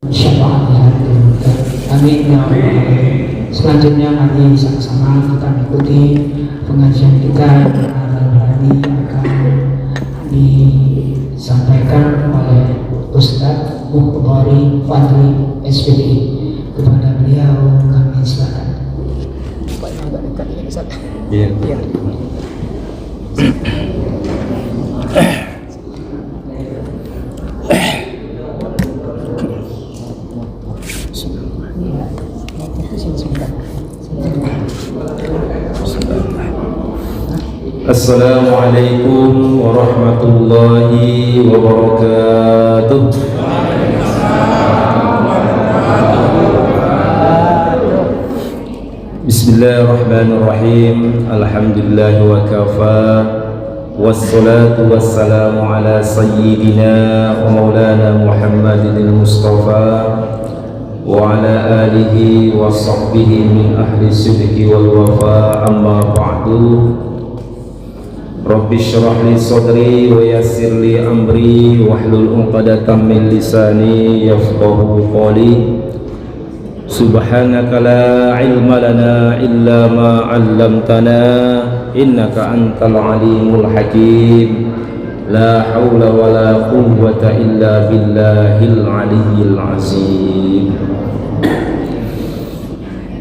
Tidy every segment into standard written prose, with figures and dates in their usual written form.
syafaat ya amin ya Allah. Selanjutnya mari sama-sama kita mengikuti pengajian kita hari akan disampaikan oleh Ustadz Mukhbari Fadli SPDI. Kepada beliau kami silakan. Iya. Assalamualaikum warahmatullahi wabarakatuh. Bismillahirrahmanirrahim. Alhamdulillah wa kafa. Wassalatu wassalamu ala sayyidina wa maulana Muhammadin Mustafa wa ala alihi wa sahbihi min ahli sidqi wal wafa. Amma ba'du. Rabbi syrah li sadri wa yassir li amri wahlul 'uqdatam min lisani yafqahu qawli. Subhanaka la ilma lana illa ma 'allamtana innaka antal alimul hakim. La haula wa la quwwata illa billahil aliyyil azim.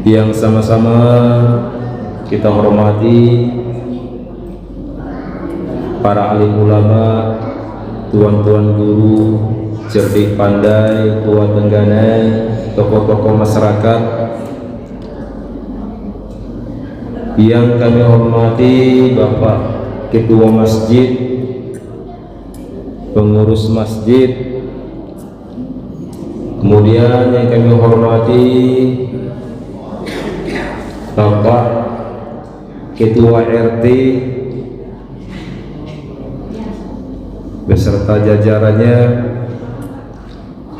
Yang sama-sama kita hormati para alim ulama, tuan-tuan guru, cerdik pandai, tua tengganai, tokoh-tokoh masyarakat yang kami hormati, Bapak Ketua Masjid, pengurus masjid, kemudian yang kami hormati Bapak Ketua RT beserta jajarannya,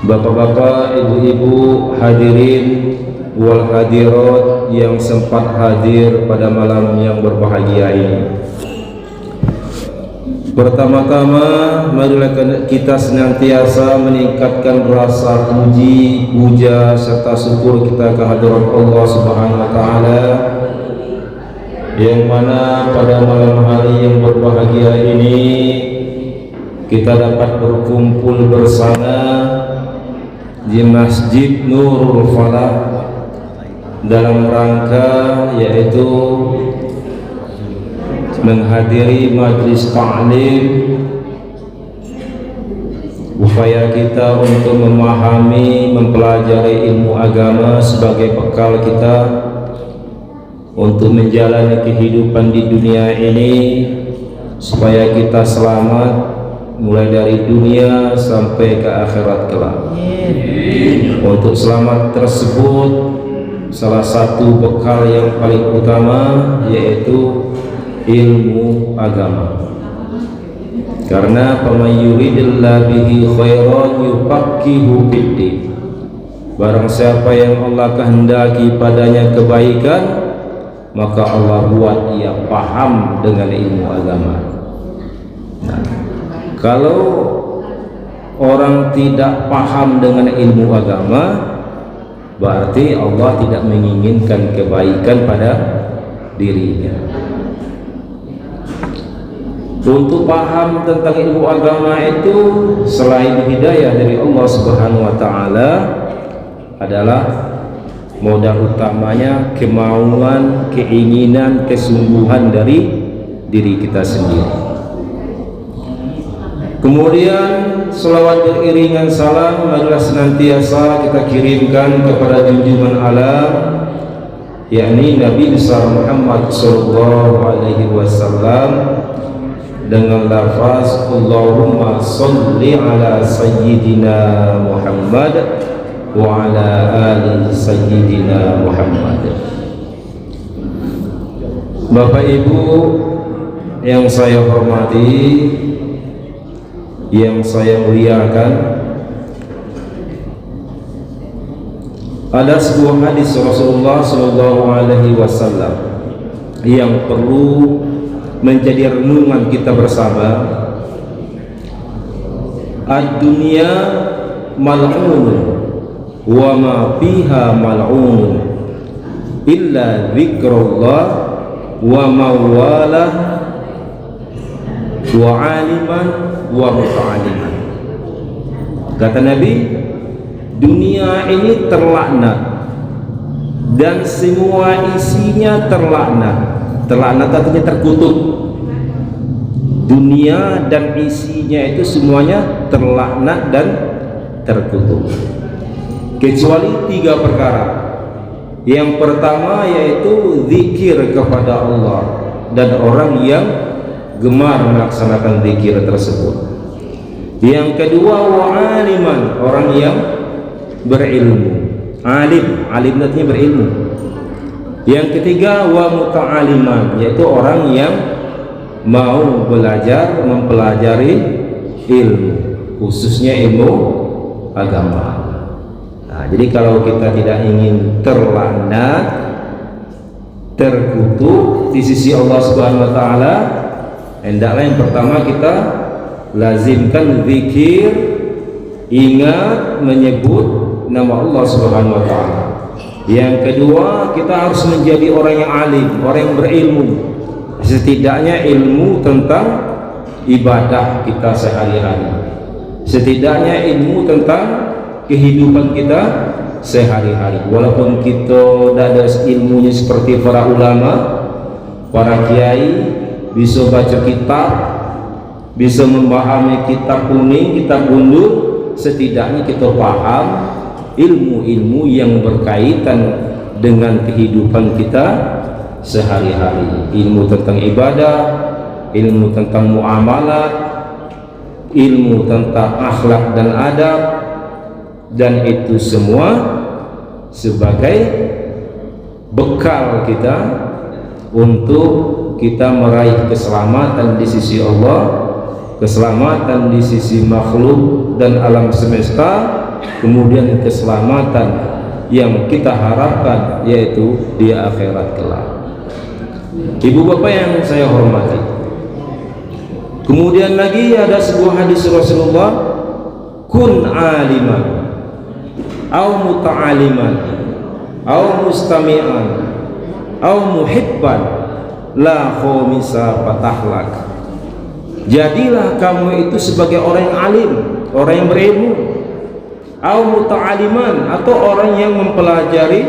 bapak-bapak, ibu-ibu, hadirin wal hadirat yang sempat hadir pada malam yang berbahagia ini. Pertama-tama marilah kita senantiasa meningkatkan rasa puji, puja serta syukur kita kehadirat Allah Subhanahu wa taala, yang mana pada malam hari yang berbahagia ini kita dapat berkumpul bersama di Masjid Nurul Falah dalam rangka yaitu menghadiri majlis ta'lim, upaya kita untuk memahami, mempelajari ilmu agama sebagai bekal kita untuk menjalani kehidupan di dunia ini supaya kita selamat mulai dari dunia sampai ke akhirat kelak. Untuk selamat tersebut salah satu bekal yang paling utama yaitu ilmu agama. Karena faman yuridillahu bihi khairan yufaqihuhu fid-din. Barang siapa yang Allah kehendaki padanya kebaikan, maka Allah buat ia paham dengan ilmu agama. Nah, kalau orang tidak paham dengan ilmu agama, berarti Allah tidak menginginkan kebaikan pada dirinya. Untuk paham tentang ilmu agama itu selain hidayah dari Allah Subhanahu wa taala adalah modal utamanya kemauan, keinginan, kesungguhan dari diri kita sendiri. Kemudian selawat beriringan salam marilah senantiasa kita kirimkan kepada junjungan alam, yakni Nabi besar Muhammad sallallahu alaihi wasallam dengan lafaz Allahumma sholli ala sayyidina Muhammad wa ala ali sayyidina Muhammad. Bapak Ibu yang saya hormati, yang saya muliakan, ada sebuah hadis Rasulullah sallallahu alaihi wasallam yang perlu menjadi renungan kita bersama. Ad-dunya mal'un wa ma fiha mal'un illa dzikrullah wa mawalah wa aliman wa muta'aliman. Kata Nabi, dunia ini terlaknat dan semua isinya terlaknat. Terlaknat artinya terkutuk. Dunia dan isinya itu semuanya terlaknat dan terkutuk, kecuali 3 perkara. Yang pertama yaitu zikir kepada Allah dan orang yang gemar melaksanakan zikir tersebut. Yang kedua wa'aliman, orang yang berilmu. Alim artinya berilmu. Yang ketiga wa muta'aliman, yaitu orang yang mau belajar mempelajari ilmu, khususnya ilmu agama. Nah, jadi kalau kita tidak ingin terlaknat, terkutuk di sisi Allah Subhanahu wa taala, hendaklah yang pertama kita lazimkan zikir, ingat menyebut nama Allah Subhanahu wa taala. Yang kedua, kita harus menjadi orang yang alim, orang yang berilmu. Setidaknya ilmu tentang ibadah kita sehari-hari, setidaknya ilmu tentang kehidupan kita sehari-hari. Walaupun kita tidak ada ilmunya seperti para ulama, para kiai, bisa baca kitab, bisa memahami kitab kuning, kitab gundul, setidaknya kita paham ilmu-ilmu yang berkaitan dengan kehidupan kita sehari-hari. Ilmu tentang ibadah, ilmu tentang muamalah, ilmu tentang akhlak dan adab, dan itu semua sebagai bekal kita untuk kita meraih keselamatan di sisi Allah, keselamatan di sisi makhluk dan alam semesta, kemudian keselamatan yang kita harapkan yaitu di akhirat kelak. Ibu bapak yang saya hormati, kemudian lagi ada sebuah hadis Rasulullah, kun aliman au muta'aliman au mustami'an au muhibban la khomisa patahlak. Jadilah kamu itu sebagai orang yang alim, orang yang berilmu, au muta'aliman, atau orang yang mempelajari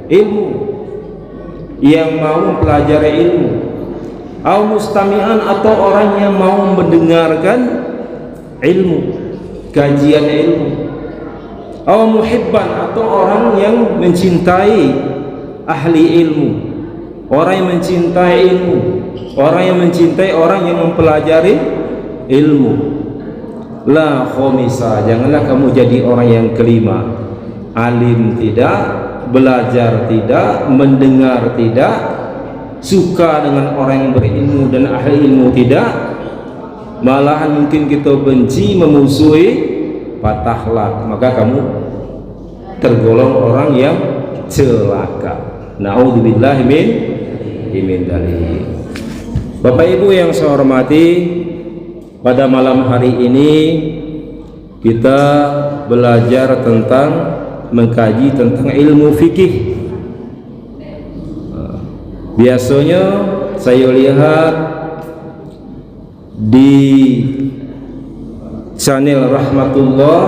ilmu, yang mau mempelajari ilmu, au mustami'an, atau orang yang mau mendengarkan ilmu, kajian ilmu, au muhibban, atau orang yang mencintai ahli ilmu, orang yang mencintai ilmu, orang yang mencintai orang yang mempelajari ilmu. La khomisa, janganlah kamu jadi orang yang kelima, alim tidak, belajar tidak, mendengar tidak, suka dengan orang yang berilmu dan ahli ilmu tidak, malahan mungkin kita benci, memusuhi, patahlak, maka kamu tergolong orang yang celaka. Na'udzubillahi min dzalik. Bapak Ibu yang saya hormati, pada malam hari ini kita belajar tentang, mengkaji tentang ilmu fikih. Biasanya saya lihat di channel Rahmatullah,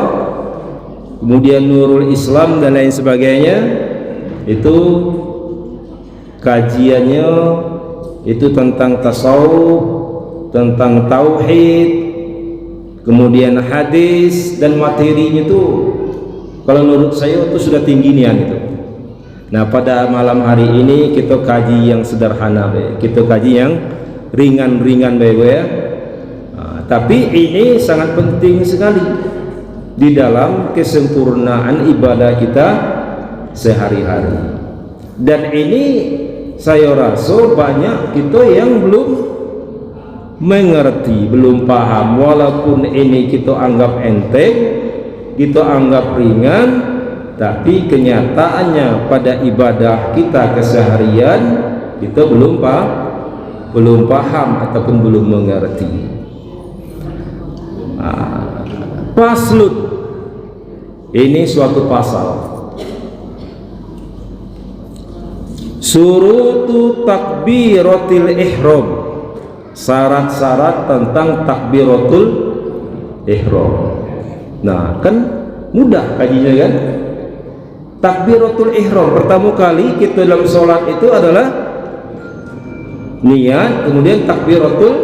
kemudian Nurul Islam dan lain sebagainya, itu kajiannya itu tentang tasawuf, tentang tauhid, kemudian hadis, dan materinya itu kalau menurut saya itu sudah tinggi nian itu. Nah, pada malam hari ini kita kaji yang sederhana, kita kaji yang ringan-ringan ya. Tapi ini sangat penting sekali di dalam kesempurnaan ibadah kita sehari-hari. Dan ini saya rasa banyak kita yang belum mengerti, belum paham. Walaupun ini kita anggap enteng, kita anggap ringan, tapi kenyataannya pada ibadah kita keseharian kita belum paham ataupun belum mengerti. Paslut Ini suatu pasal. Surutu takbiratil ihram. Syarat-syarat tentang takbiratul ihram. Nah, kan mudah kajinya kan? Takbiratul ihram pertama kali kita dalam sholat itu adalah niat, kemudian takbiratul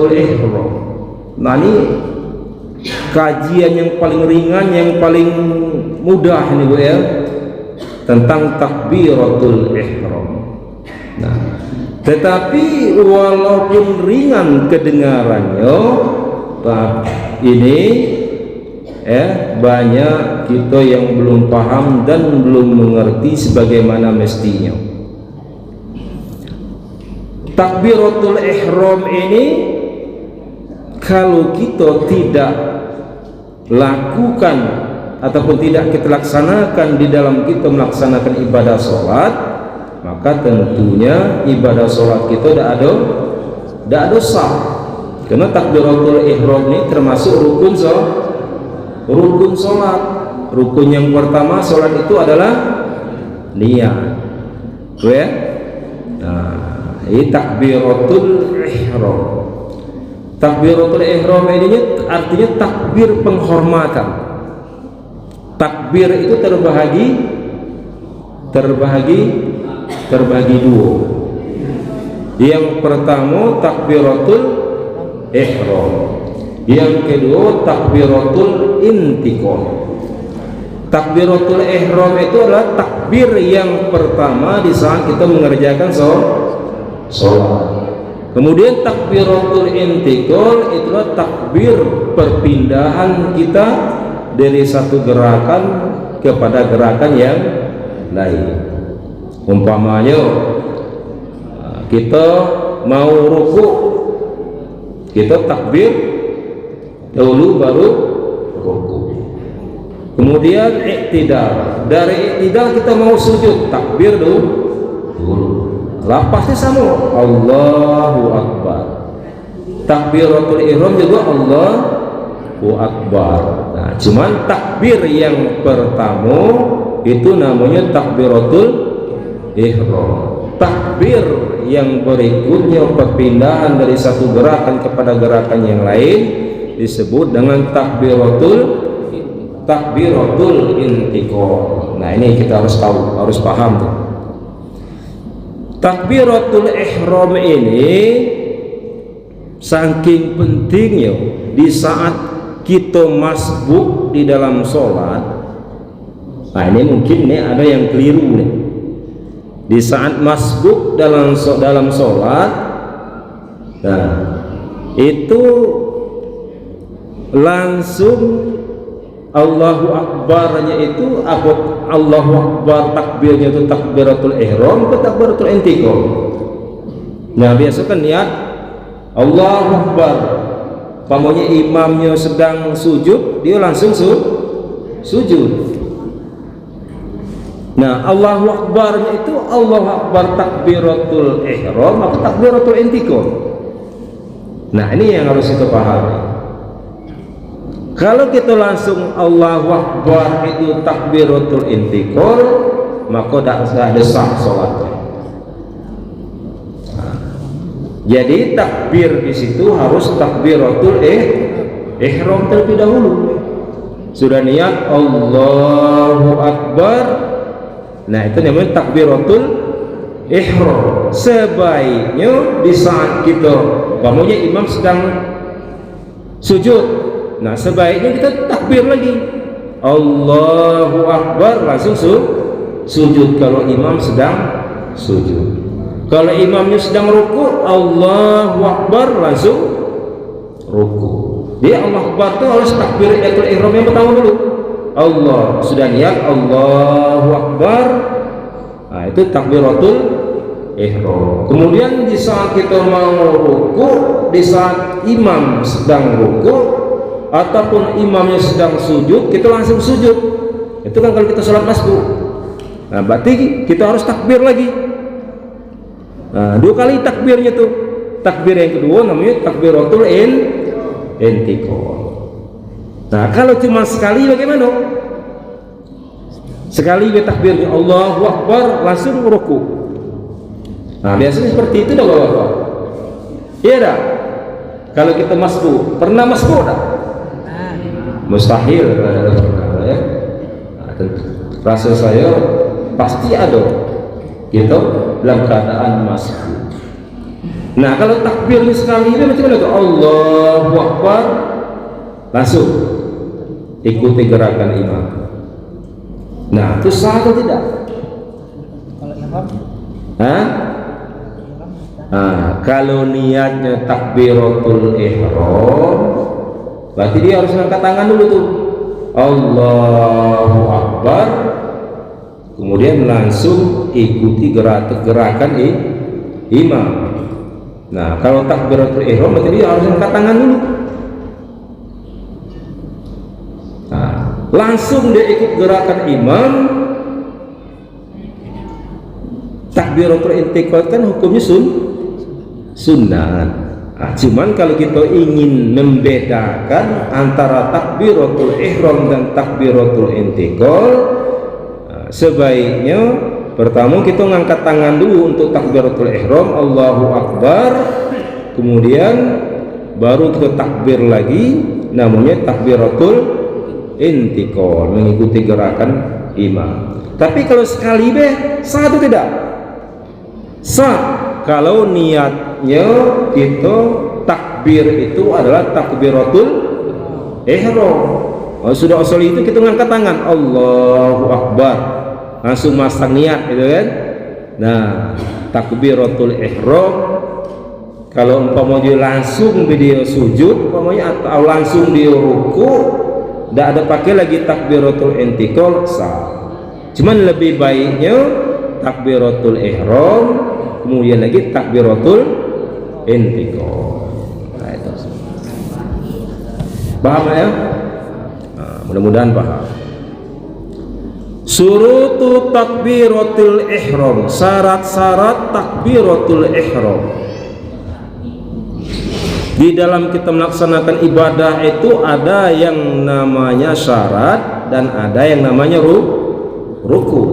ihram. Nah, ini kajian yang paling ringan, yang paling mudah ini Bu ya, tentang takbiratul ihram. Nah, tetapi walaupun ringan kedengarannya, ini banyak kita yang belum paham dan belum mengerti sebagaimana mestinya. Takbiratul ihram ini kalau kita tidak lakukan ataupun tidak kita laksanakan di dalam kita melaksanakan ibadah sholat, maka tentunya ibadah sholat kita tidak ada sah. Karena takbiratul ihram ini termasuk rukun sholat. Rukun yang pertama sholat itu adalah niat. Ya? Nah, ini takbiratul ihram. Takbiratul ihram ini artinya takbir penghormatan. Takbir itu terbagi dua. Yang pertama takbiratul ihram, yang kedua takbiratul intiqal. Takbiratul ihram itu adalah takbir yang pertama di saat kita mengerjakan sholat. Kemudian takbiratul intiqal itulah takbir perpindahan kita dari satu gerakan kepada gerakan yang lain. Umpamanya kita mau ruku, kita takbir dahulu baru ruku. Kemudian iktidal, dari iktidal kita mau sujud, takbir dulu. Lapasnya sama, Allahu Akbar. Takbiratul ihram juga Allahu Akbar. Nah, cuman takbir yang pertama itu namanya takbiratul ihram. Takbir yang berikutnya perpindahan dari satu gerakan kepada gerakan yang lain disebut dengan takbiratul intiqal. Nah, ini kita harus tahu, harus paham tuh. Takbiratul ihram ini saking pentingnya di saat kita masbuk di dalam sholat. Nah, ini mungkin nih ada yang keliru nih. Di saat masbuk dalam sholat, nah itu langsung Allahu Akbarnya itu apa? Allahu Akbar takbirnya itu takbiratul ihram atau takbiratul intiqal? Nah, biasa kan niat Allahu Akbar, pamanya imamnya sedang sujud, dia langsung sujud. Nah, Allahu Akbarnya itu Allahu Akbar takbiratul ihram atau takbiratul intiqal? Nah, ini yang harus kita pahami. Kalau kita langsung Allahu Akbar itu takbiratul intiqal, maka tidak ada sah sholatnya. Nah, jadi takbir di situ harus takbiratul ihram terlebih dahulu. Sudah niat Allahu Akbar, nah itu namanya takbiratul ihram. Sebaiknya di saat kita, umpamanya imam sedang sujud, nah sebaiknya kita takbir lagi Allahu Akbar, langsung sujud kalau imam sedang sujud. Kalau imamnya sedang ruku, Allahu Akbar, langsung ruku. Dia Allahu Akbar itu harus takbiratul ihram yang pertama dulu. Allah sudah niat Allahu Akbar, nah itu takbiratul ihram. Kemudian di saat kita mau ruku, di saat imam sedang ruku ataupun imamnya sedang sujud, kita langsung sujud. Itu kan kalau kita sholat masbuk. Nah, berarti kita harus takbir lagi. Nah, dua kali takbirnya tuh. Takbir yang kedua namanya takbiratul intiqal. Nah, kalau cuma sekali bagaimana? Sekali takbirnya Allahu Akbar langsung ruku. Nah, biasanya seperti itu dah Bapak. Iya dah. Kalau kita masbuk, pernah masbuk dah? Mustahil ya. Nah, rasa saya pasti ada gitu dalam keadaan masbuk. Nah, kalau takbir ini sekali ini macam mana tuh? Allahu Akbar langsung ikuti gerakan imam. Nah, itu sah atau tidak? Hah? Nah, kalau niatnya takbiratul ihram, berarti dia harus angkat tangan dulu tuh. Allahu Akbar. Kemudian langsung ikuti gerakan imam. Nah, kalau takbiratul ihram berarti dia harus angkat tangan dulu. Nah, langsung dia ikut gerakan imam. Takbiratul intiqal kan hukumnya sunnah. Nah, cuman kalau kita ingin membedakan antara takbiratul ihram dan takbiratul intiqal, sebaiknya pertama kita ngangkat tangan dulu untuk takbiratul ihram, Allahu Akbar, kemudian baru kita takbir lagi, namanya takbiratul intiqal, mengikuti gerakan imam. Tapi kalau sekali sah atau tidak? Sah kalau niatnya kita takbir itu adalah takbiratul ihram. Sudah asal itu kita ngangkat tangan Allahu Akbar, langsung masang niat gitu kan. Nah, takbiratul ihram kalau umpama dia langsung dia sujud umpamanya atau langsung dia ruku, tidak ada pakai lagi takbiratul intiqal, sah. Cuman lebih baiknya takbiratul ihram kemudian lagi takbiratul intiqal. Nah, itu paham ya? Nah, mudah-mudahan paham. Surutu takbiratul ihram, syarat-syarat takbiratul ihram. Di dalam kita melaksanakan ibadah itu ada yang namanya syarat dan ada yang namanya rukun.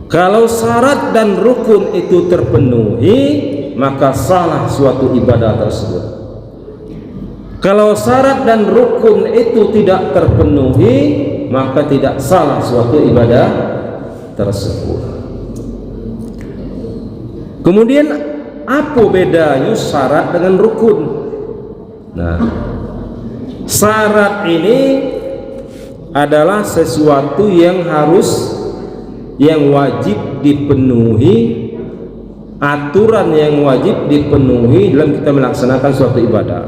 Kalau syarat dan rukun itu terpenuhi, maka salah suatu ibadah tersebut. Kalau syarat dan rukun itu tidak terpenuhi, maka tidak salah suatu ibadah tersebut. Kemudian apa bedanya syarat dengan rukun? Nah, syarat ini adalah sesuatu yang wajib dipenuhi, aturan yang wajib dipenuhi dalam kita melaksanakan suatu ibadah.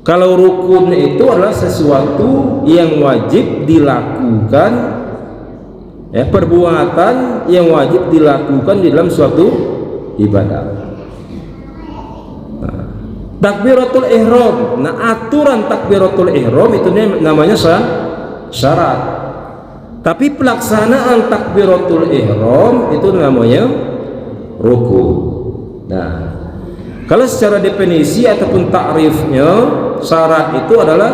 Kalau rukun itu adalah sesuatu yang wajib dilakukan, ya, perbuatan yang wajib dilakukan di dalam suatu ibadah. Nah, takbiratul ihram, nah aturan takbiratul ihram itu namanya syarat. Tapi pelaksanaan takbiratul ihram itu namanya rukun. Nah, kalau secara definisi ataupun takrifnya, syarat itu adalah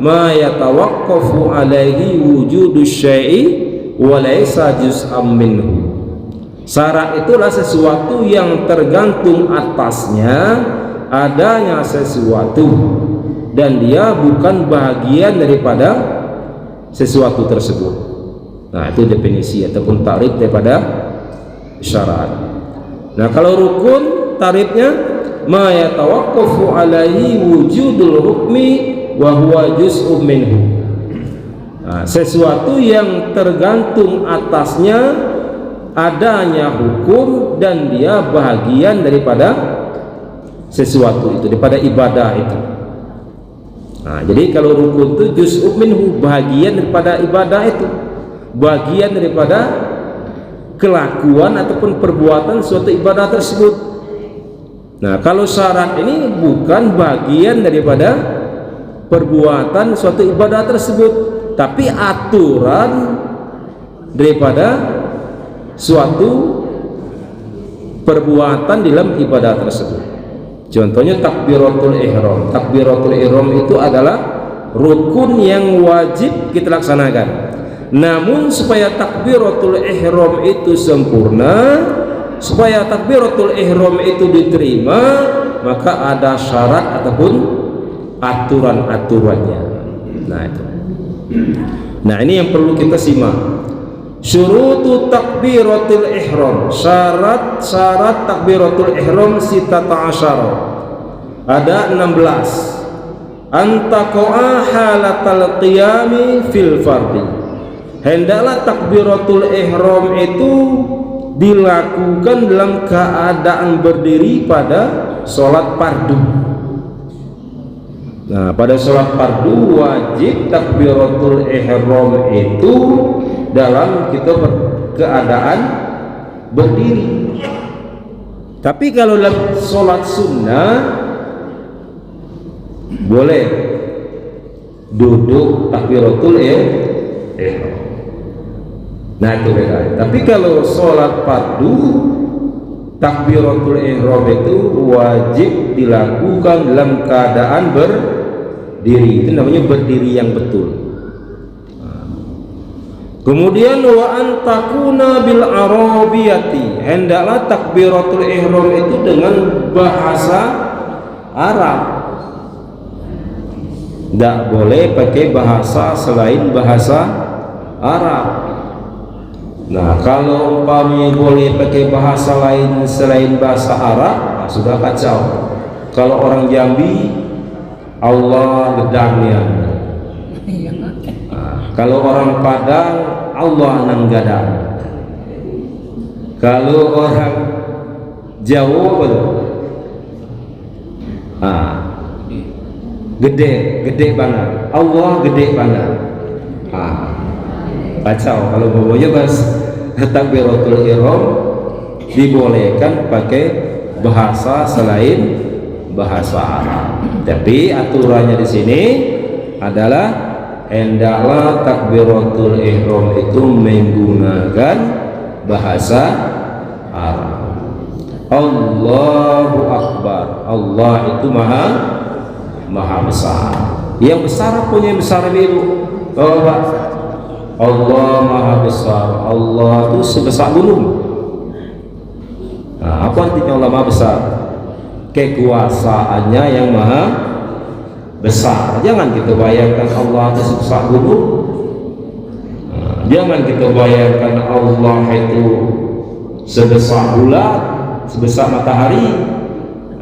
ma yatawaqqafu alaihi wujudu syai'i wa laysa juz'an minhu. Syarat itulah sesuatu yang tergantung atasnya adanya sesuatu dan dia bukan bagian daripada sesuatu tersebut. Nah, itu definisi ataupun takrif daripada syarat. Nah, kalau rukun tarifnya ma yatawaqqafu alaihi wujudul hukmi wa huwa juz'un minhu. Nah, sesuatu yang tergantung atasnya adanya hukum dan dia bagian daripada sesuatu itu, daripada ibadah itu. Nah, jadi kalau rukun itu juz'un minhu, bagian daripada ibadah itu, bagian daripada kelakuan ataupun perbuatan suatu ibadah tersebut. Nah, kalau syarat ini bukan bagian daripada perbuatan suatu ibadah tersebut, tapi aturan daripada suatu perbuatan dalam ibadah tersebut. Contohnya takbiratul ihram. Takbiratul ihram itu adalah rukun yang wajib kita laksanakan. Namun supaya takbiratul ihram itu sempurna, supaya takbiratul ihram itu diterima, maka ada syarat ataupun aturan-aturannya. Nah itu. Nah ini yang perlu kita simak. Syurutu takbiratul ihram, syarat takbiratul ihram sitata asyara. Ada 16. Antaqa'a halatal qiyami fil fardhi. Hendaklah takbiratul ihram itu dilakukan dalam keadaan berdiri pada sholat fardu. Nah, pada sholat fardu wajib takbiratul ihram itu dalam kita keadaan berdiri. Tapi kalau dalam sholat sunnah boleh duduk takbiratul ihram. Nah itu beda. Tapi kalau sholat fardu takbiratul ihram itu wajib dilakukan dalam keadaan berdiri. Itu namanya berdiri yang betul. Kemudian wa antakuna bil arabiyati, hendaklah takbiratul ihram itu dengan bahasa Arab. Tidak boleh pakai bahasa selain bahasa Arab. Nah, kalau umpamanya boleh pakai bahasa lain selain bahasa Arab, nah sudah kacau. Kalau orang Jambi, Allah gedangnya. Nah, kalau orang Padang, Allah nanggadang. Kalau orang Jawa betul. Ah, gede banget. Allah gede banget. Ah, kacau. Kalau bawa pas takbiratul ihram dibolehkan pakai bahasa selain bahasa Arab. Tapi aturannya di sini adalah hendaklah takbiratul ihram itu menggunakan bahasa Arab. Allahu Akbar. Allah itu maha besar. Yang besar punya yang besar itu. Oh, Pak. Allah maha besar. Allah itu sebesar gunung. Nah, apa artinya Allah maha besar? Kekuasaannya yang maha besar. Jangan kita bayangkan Allah itu sebesar gunung. Nah, jangan kita bayangkan Allah itu sebesar bulan, sebesar matahari.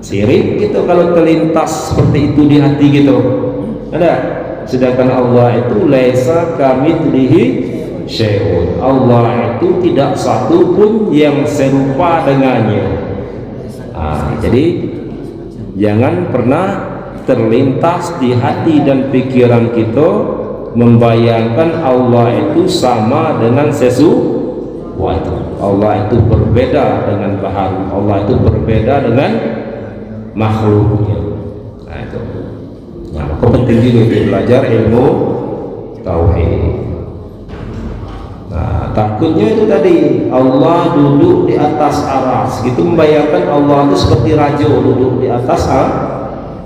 Sirik gitu kalau terlintas seperti itu di hati gitu. Ada. Sedangkan Allah itu laisa kamitslihi syai'un. Allah itu tidak satu pun yang serupa dengannya. Jadi jangan pernah terlintas di hati dan pikiran kita membayangkan Allah itu sama dengan sesuatu. Allah itu berbeda dengan bahan. Allah itu berbeda dengan makhluknya. Nah itu. Nah, maka penting juga belajar ilmu tauhid. Nah, takutnya itu tadi Allah duduk di atas aras, gitu membayangkan Allah itu seperti raja duduk di atas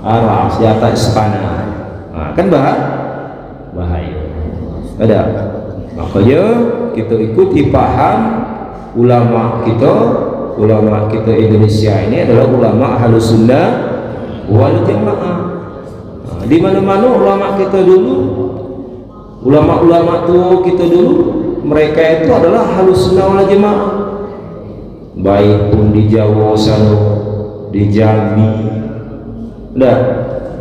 aras, di atas istana. Nah, kan bahaya. Ada. Makanya kita ikuti paham ulama kita Indonesia ini adalah ulama Ahlus Sunnah wal Jamaah. Di mana-mana ulama kita dulu, ulama-ulama tua kita dulu, mereka itu adalah Ahlus Sunnah wal Jamaah. Baik pun di Jawa sana, di Jambi,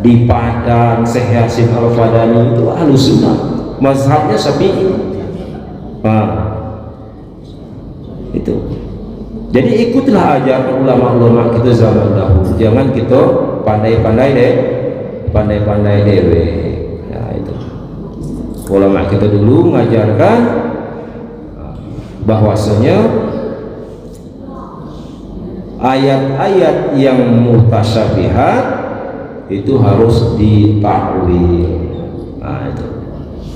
di Padang, Syekh Yasin Al-Fadani itu Ahlus Sunnah, mazhabnya Syafi'i. Itu. Jadi ikutlah ajaran ulama-ulama kita zaman dahulu. Jangan kita pandai-pandai dewe. Ya itu. Ulama kita dulu mengajarkan bahwasanya ayat-ayat yang mutasyabihat itu harus ditakwil. Nah itu.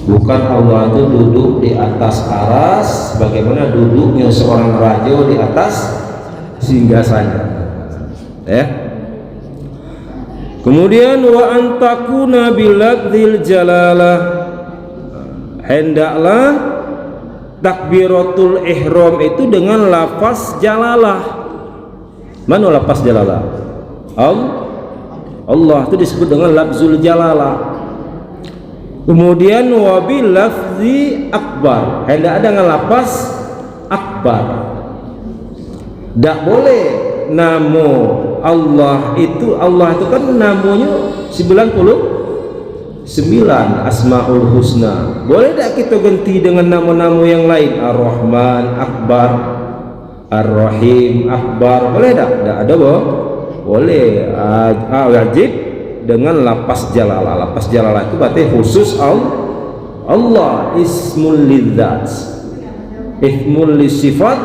Bukan Allah itu duduk di atas aras bagaimana duduknya seorang raja di atas singgasana. Ya. Kemudian wa antakuna biladzil jalalah, hendaklah takbiratul ihram itu dengan lafaz jalalah. Mana lafaz jalalah? Allah itu disebut dengan lafzul jalalah. Kemudian wabil lafzi akbar, hendak ada dengan lafaz akbar. Tak boleh nama Allah itu kan namanya 99 asmaul husna. Boleh tak kita ganti dengan nama-nama yang lain? Ar-Rahman akbar, Ar-Rahim akbar, boleh tak? Tak ada boleh. Wajib dengan lapas jalalah. Lapas jalalah itu berarti khusus Allah, ismul lidzat, ismul lisifat,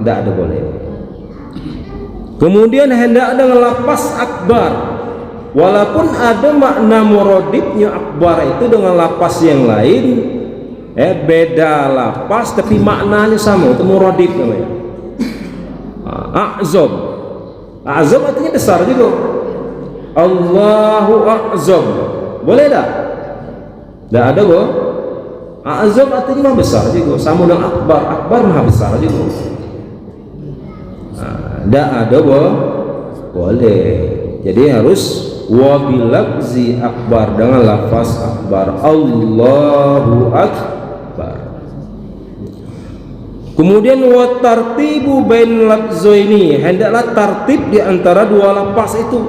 tidak ada boleh. Kemudian hendak dengan lapas akbar, walaupun ada makna muradifnya akbar itu dengan lapas yang lain, beda lapas tapi maknanya sama, itu muradif namanya. A'zam, a'zam artinya besar juga. Allahu a'zam, boleh tak? Tak ada kok. A'zam artinya maha besar juga, sama dengan akbar. Akbar maha besar juga. Tak ada boleh. Jadi harus wabilabzi akbar, dengan lafaz akbar, Allahu akbar. Kemudian wa tartibu bain lafzaini, hendaklah tertib di antara dua lafaz itu.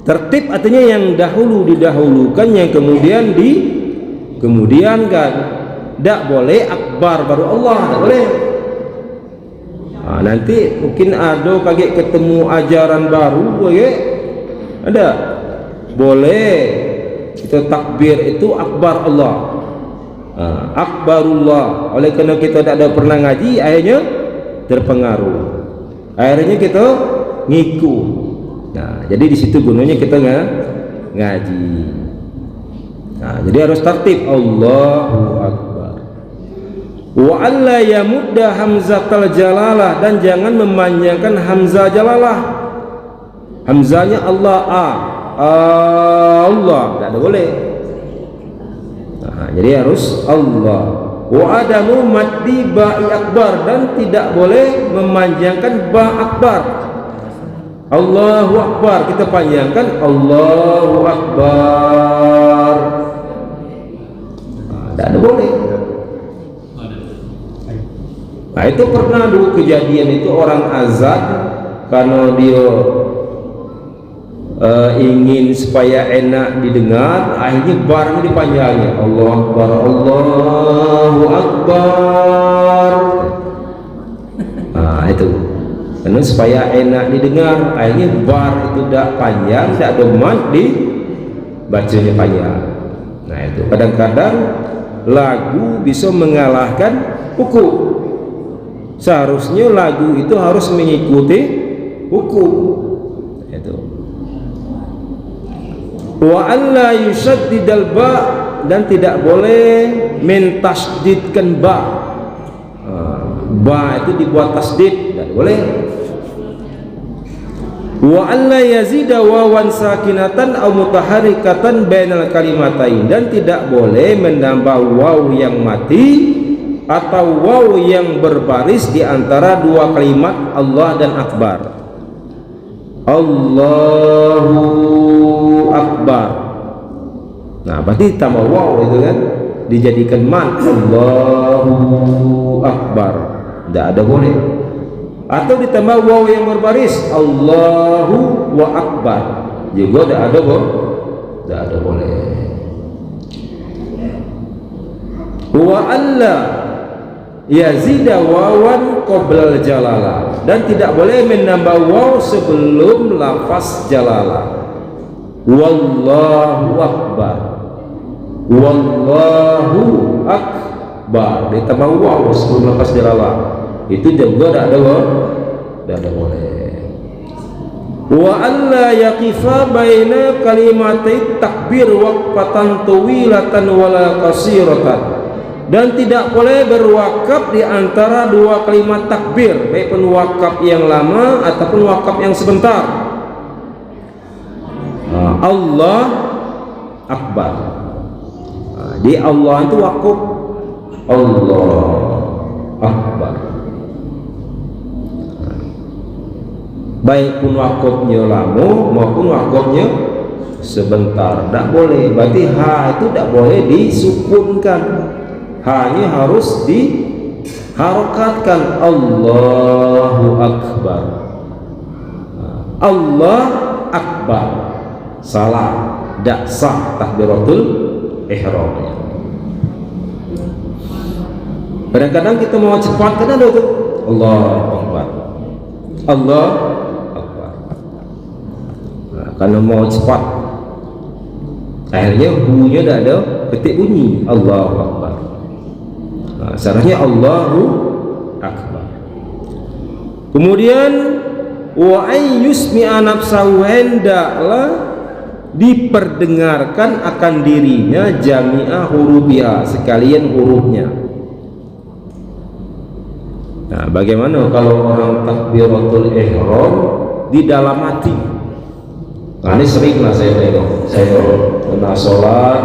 Tertib artinya yang dahulu didahulukan, yang kemudian dikemudiankan. Tak boleh akbar baru Allah, tak boleh. Nanti mungkin ada kaget ketemu ajaran baru, ada boleh kita takbir itu akbar Allah, akbarullah. Oleh kerana kita tak ada pernah ngaji, akhirnya terpengaruh, akhirnya kita ngikut. Nah, jadi di situ gunanya kita ngaji. Nah, jadi harus tertib, Allahu akbar. Wa alla yamudda hamzatal jalalah, dan jangan memanjangkan hamzah jalalah. Hamzahnya Allah, Allah, tak ada boleh. Nah, jadi harus Allah. Wa adamu maddi ba'i akbar, dan tidak boleh memanjangkan ba akbar. Allahu akbar kita panjangkan Allahu akbar. Tak ada boleh. Nah, itu pernah dulu kejadian itu, orang azan karena dia ingin supaya enak didengar, akhirnya barnya dipanjangnya Allahu akbar, Allahu akbar. Nah, itu karena supaya enak didengar, akhirnya bar itu tidak panjang, tidak ada mad di bacanya panjang. Nah, itu kadang-kadang lagu bisa mengalahkan hukum. Seharusnya lagu itu harus mengikuti hukum. Itu. Wa alla yushaddidal ba, dan tidak boleh mentasdidkan ba. Ba itu dibuat tasdid, tidak boleh. Wa alla yazida wawan sakinatan aw mutaharrikatan bainal kalimatain, dan tidak boleh menambah waw yang mati atau waw yang berbaris di antara dua kalimat Allah dan akbar. Allahu akbar. Nah, berarti tambah waw itu kan dijadikan mat, Allahu akbar. Tidak ada boleh. Atau ditambah waw yang berbaris, Allahu wa akbar, juga tidak ada tidak ada boleh. Wa alla yazida wawan qoblal jalalah, dan tidak boleh menambah waw sebelum lafaz jalalah. Wallahu akbar, wallahu akbar, ditambah waw sebelum lafaz jalalah, itu juga tidak ada boleh. Wa alla yaqifa baina kalimatai takbir waqfatan tawilatan wala qasiratan, dan tidak boleh berwakaf di antara dua kalimat takbir, baik pun wakaf yang lama ataupun wakaf yang sebentar. Allah Akbar. Di Allah itu wakuf Allah Akbar. Baik pun wakufnya lama maupun wakufnya sebentar, tidak boleh. Berarti ha itu tidak boleh disukunkan, hanya harus diharokatkan. Allahu Akbar, Allah Akbar. Salah, tidak sah takbiratul ihramnya. Kadang-kadang kita mau cepat, kadang ada itu Allahu Akbar, Allah Akbar. Kalau mau cepat, akhirnya bunyinya tidak ada ketik bunyi Allahu Akbar. Seharusnya Allahu Akbar. Kemudian wa ay yusmi'a nafsahu, hendaklah diperdengarkan akan dirinya jami'a hurubiha, sekalian hurufnya. Nah, bagaimana kalau orang takbiratul ihram di dalam hati? Nah, ini sering lah saya tengok. Saya pernah sholat,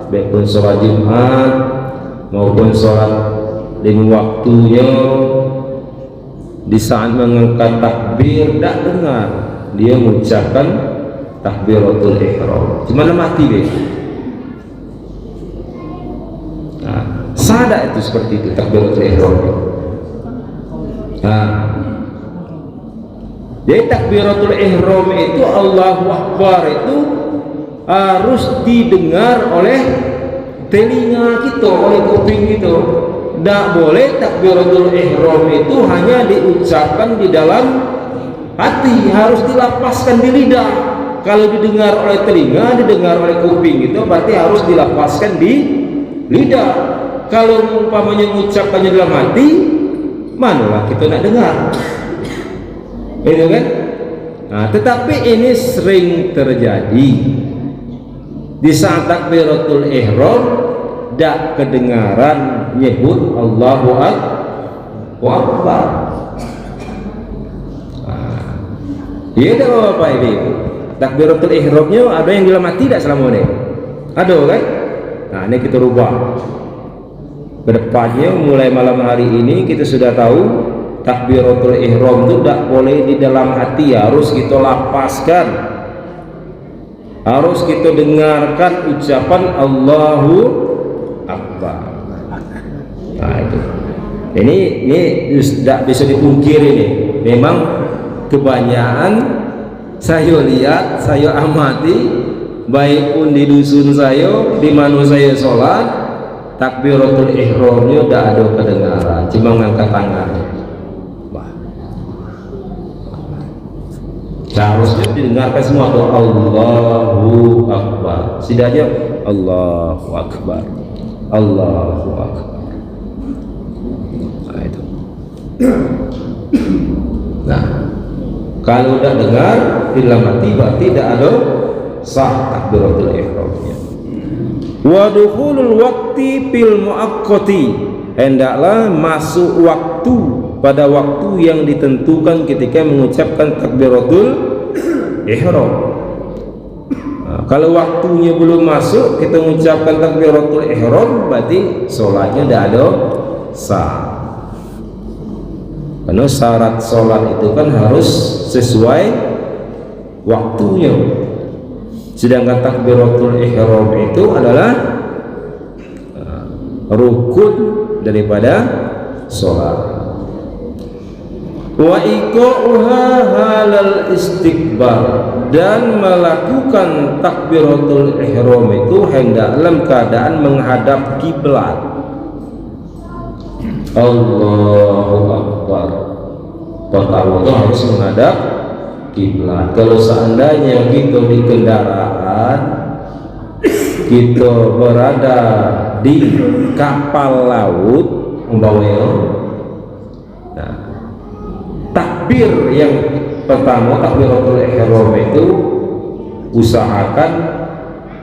baik pun sholat Jumat maupun sholat dengan waktunya, di saat mengangkat takbir tidak dengar dia mengucapkan takbiratul ihram, cuma mati deh. Nah, sadar itu seperti itu takbiratul ihram. Nah, jadi takbiratul ihram itu Allahu Akbar itu harus didengar oleh telinga kita, oleh kuping kita. Tidak boleh takbiratul ihram itu hanya diucapkan di dalam hati, harus dilapaskan di lidah. Kalau didengar oleh telinga, didengar oleh kuping itu berarti harus dilapaskan di lidah. Kalau umpamanya mengucapkannya dalam hati, manalah kita nak dengar, itu kan? Nah, tetapi ini sering terjadi di saat takbiratul ihram tidak kedengaran nyebut Allahu Akbar. Iya dah Bapak Ibu, takbiratul ihramnya ada yang dalam hati tidak selama ini? Ada kan? Nah, ini kita rubah. Kedepannya mulai malam hari ini kita sudah tahu takbiratul ihram itu tidak boleh di dalam hati, harus kita lapaskan, harus kita dengarkan ucapan Allahu Akbar. Nah, itu ini tidak bisa dipungkiri ini. Memang kebanyakan saya lihat, saya amati, baik pun di dusun saya, di mana saya sholat, takbiratul ihramnya tidak ada kedengaran, cuma ngangkat tangan. Seharusnya didengarkan semua tuh Allahu Akbar, setidaknya Allahu Akbar, Allahu Akbar. Nah, itu. Nah, kalau tidak dengar di dalam hati berarti tidak ada sah takbiratul ihramnya. Wa dukhulul waqti fil muaqqati, hendaklah masuk waktu pada waktu yang ditentukan ketika mengucapkan takbiratul ihram. Nah, kalau waktunya belum masuk kita mengucapkan takbiratul ihram berarti sholatnya tidak ada sah. Karena syarat sholat itu kan harus sesuai waktunya. Sedangkan takbiratul ihram itu adalah rukun daripada sholat. Wa iqa'uha halal istiqbal, dan melakukan takbiratul ihram itu hendak dalam keadaan menghadap kiblat. Allahu Akbar, pertama itu harus menghadap kiblat. Kalau seandainya kita di kendaraan, kita berada di kapal laut umpamanya, nah, takbir yang pertama takbiratul ihram itu usahakan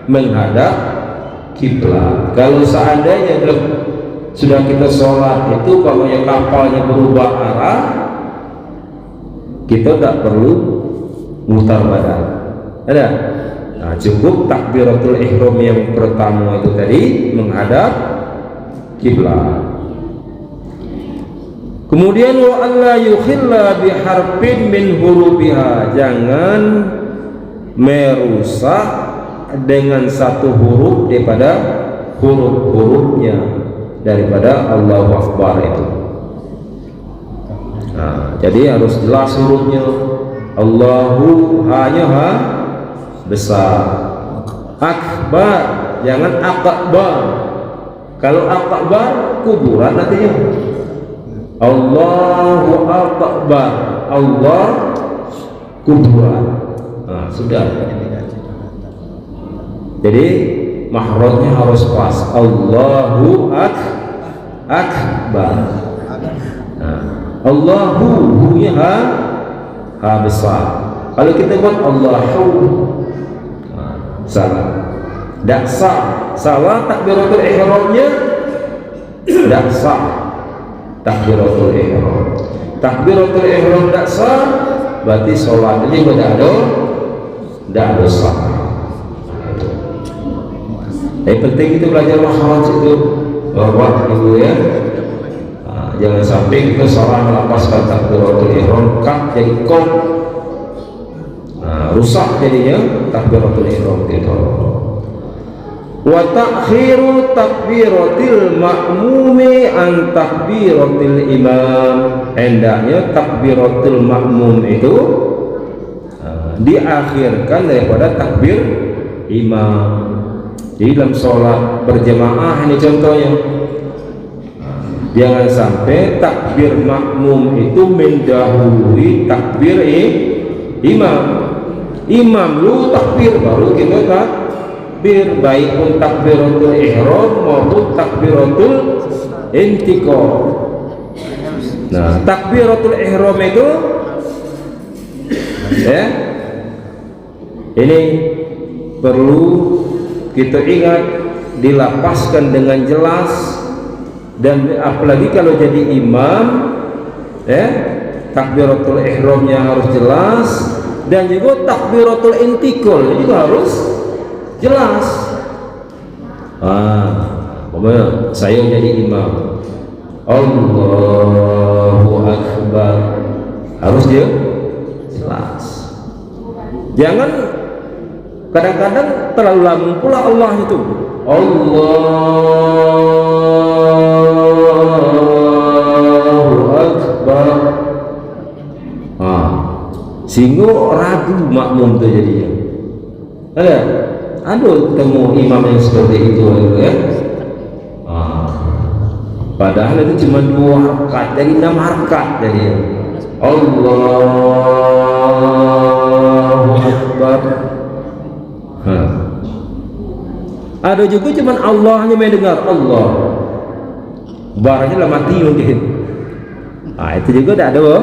menghadap kiblat. Kalau seandainya sudah kita sholat itu pokoknya kapalnya berubah arah, kita tak perlu mutar badan. Ada? Nah, cukup takbiratul ihram yang pertama itu tadi menghadap kiblat. Kemudian wa alla yukhilla biharfin min hurufiha, jangan merusak dengan satu huruf daripada huruf-hurufnya daripada Allahu Akbar itu. Nah, jadi harus jelas hurufnya. Allahu hanya ha besar, akbar jangan akbar. Kalau akbar kuburan nantinya. Allahu akbar, Allah kuburan. Nah, sudah. Jadi mahrotnya harus pas. Allahu akbar. Nah, Allahu hu-nya ha besar. Kalau kita buat Allahu, salah. Tak sah. Salah takbiratul ihramnya, tak sah takbiratul ihram. Takbiratul ihram tak sah, berarti sholatnya tidak ada sah. Yang penting itu belajar makhraj itu bahwa itu ya. Jangan sampai kita salah melepaskan takbiratul ihram kah jadi kok. Rusak jadinya takbiratul ihram itu. Wa ta'khiru takbiratil ma'mumi an takbiratil imam. Hendaknya takbiratul ma'mum itu diakhirkan daripada takbir imam. Jadi dalam sholat berjamaah ini contohnya, jangan sampai takbir makmum itu mendahului takbir imam. Imam lu takbir baru kita takbir, baik pun takbiratul ihram maupun takbiratul intiqal. Nah, takbiratul ihram itu ya, ini perlu kita ingat, dilapaskan dengan jelas. Dan apalagi kalau jadi imam ya, takbiratul ihramnya harus jelas, dan juga takbiratul intiqal juga harus jelas. Saya jadi imam, Allahu akbar, harus dia jelas. Jangan kadang-kadang terlalu lama pula Allah itu. Allahu akbar. Sehingga ragu makmum itu jadinya. Ada ketemu imam yang seperti itu ya. Padahal itu cuma 2 rakaat dari 6 rakaat jadi. Allahu akbar. Ada juga cuman Allahnya mendengar, Allah barangnya lah mati mungkin. Itu juga tidak ada.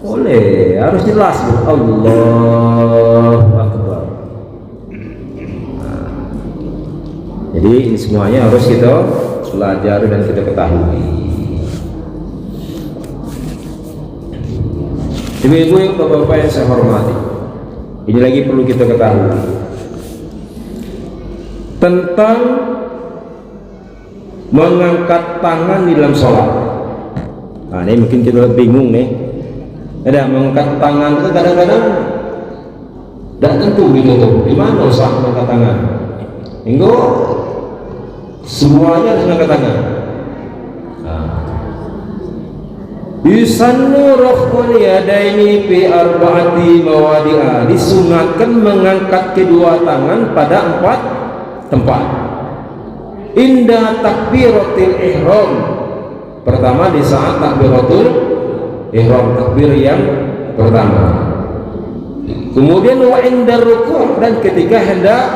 Boleh, harus jelas Allahu akbar. Jadi ini semuanya harus kita pelajari dan kita ketahui. Ibu-ibu yang bapak-bapak yang saya hormati, ini lagi perlu kita ketahui tentang mengangkat tangan di dalam sholat. Ini mungkin kita bingung nih. Ada mengangkat tangan itu kadang-kadang tidak tentu gitu tuh. Di mana usah mengangkat tangan? Hingga semuanya harus mengangkat tangan. Yusannu raf'ul yadaini fi arba'ati mawadi'a. Disunatkan mengangkat kedua tangan pada 4 tempat. Inda takbiratul ihram. Pertama di saat takbiratul ihram, takbir yang pertama. Kemudian wa inda ruku', dan ketika hendak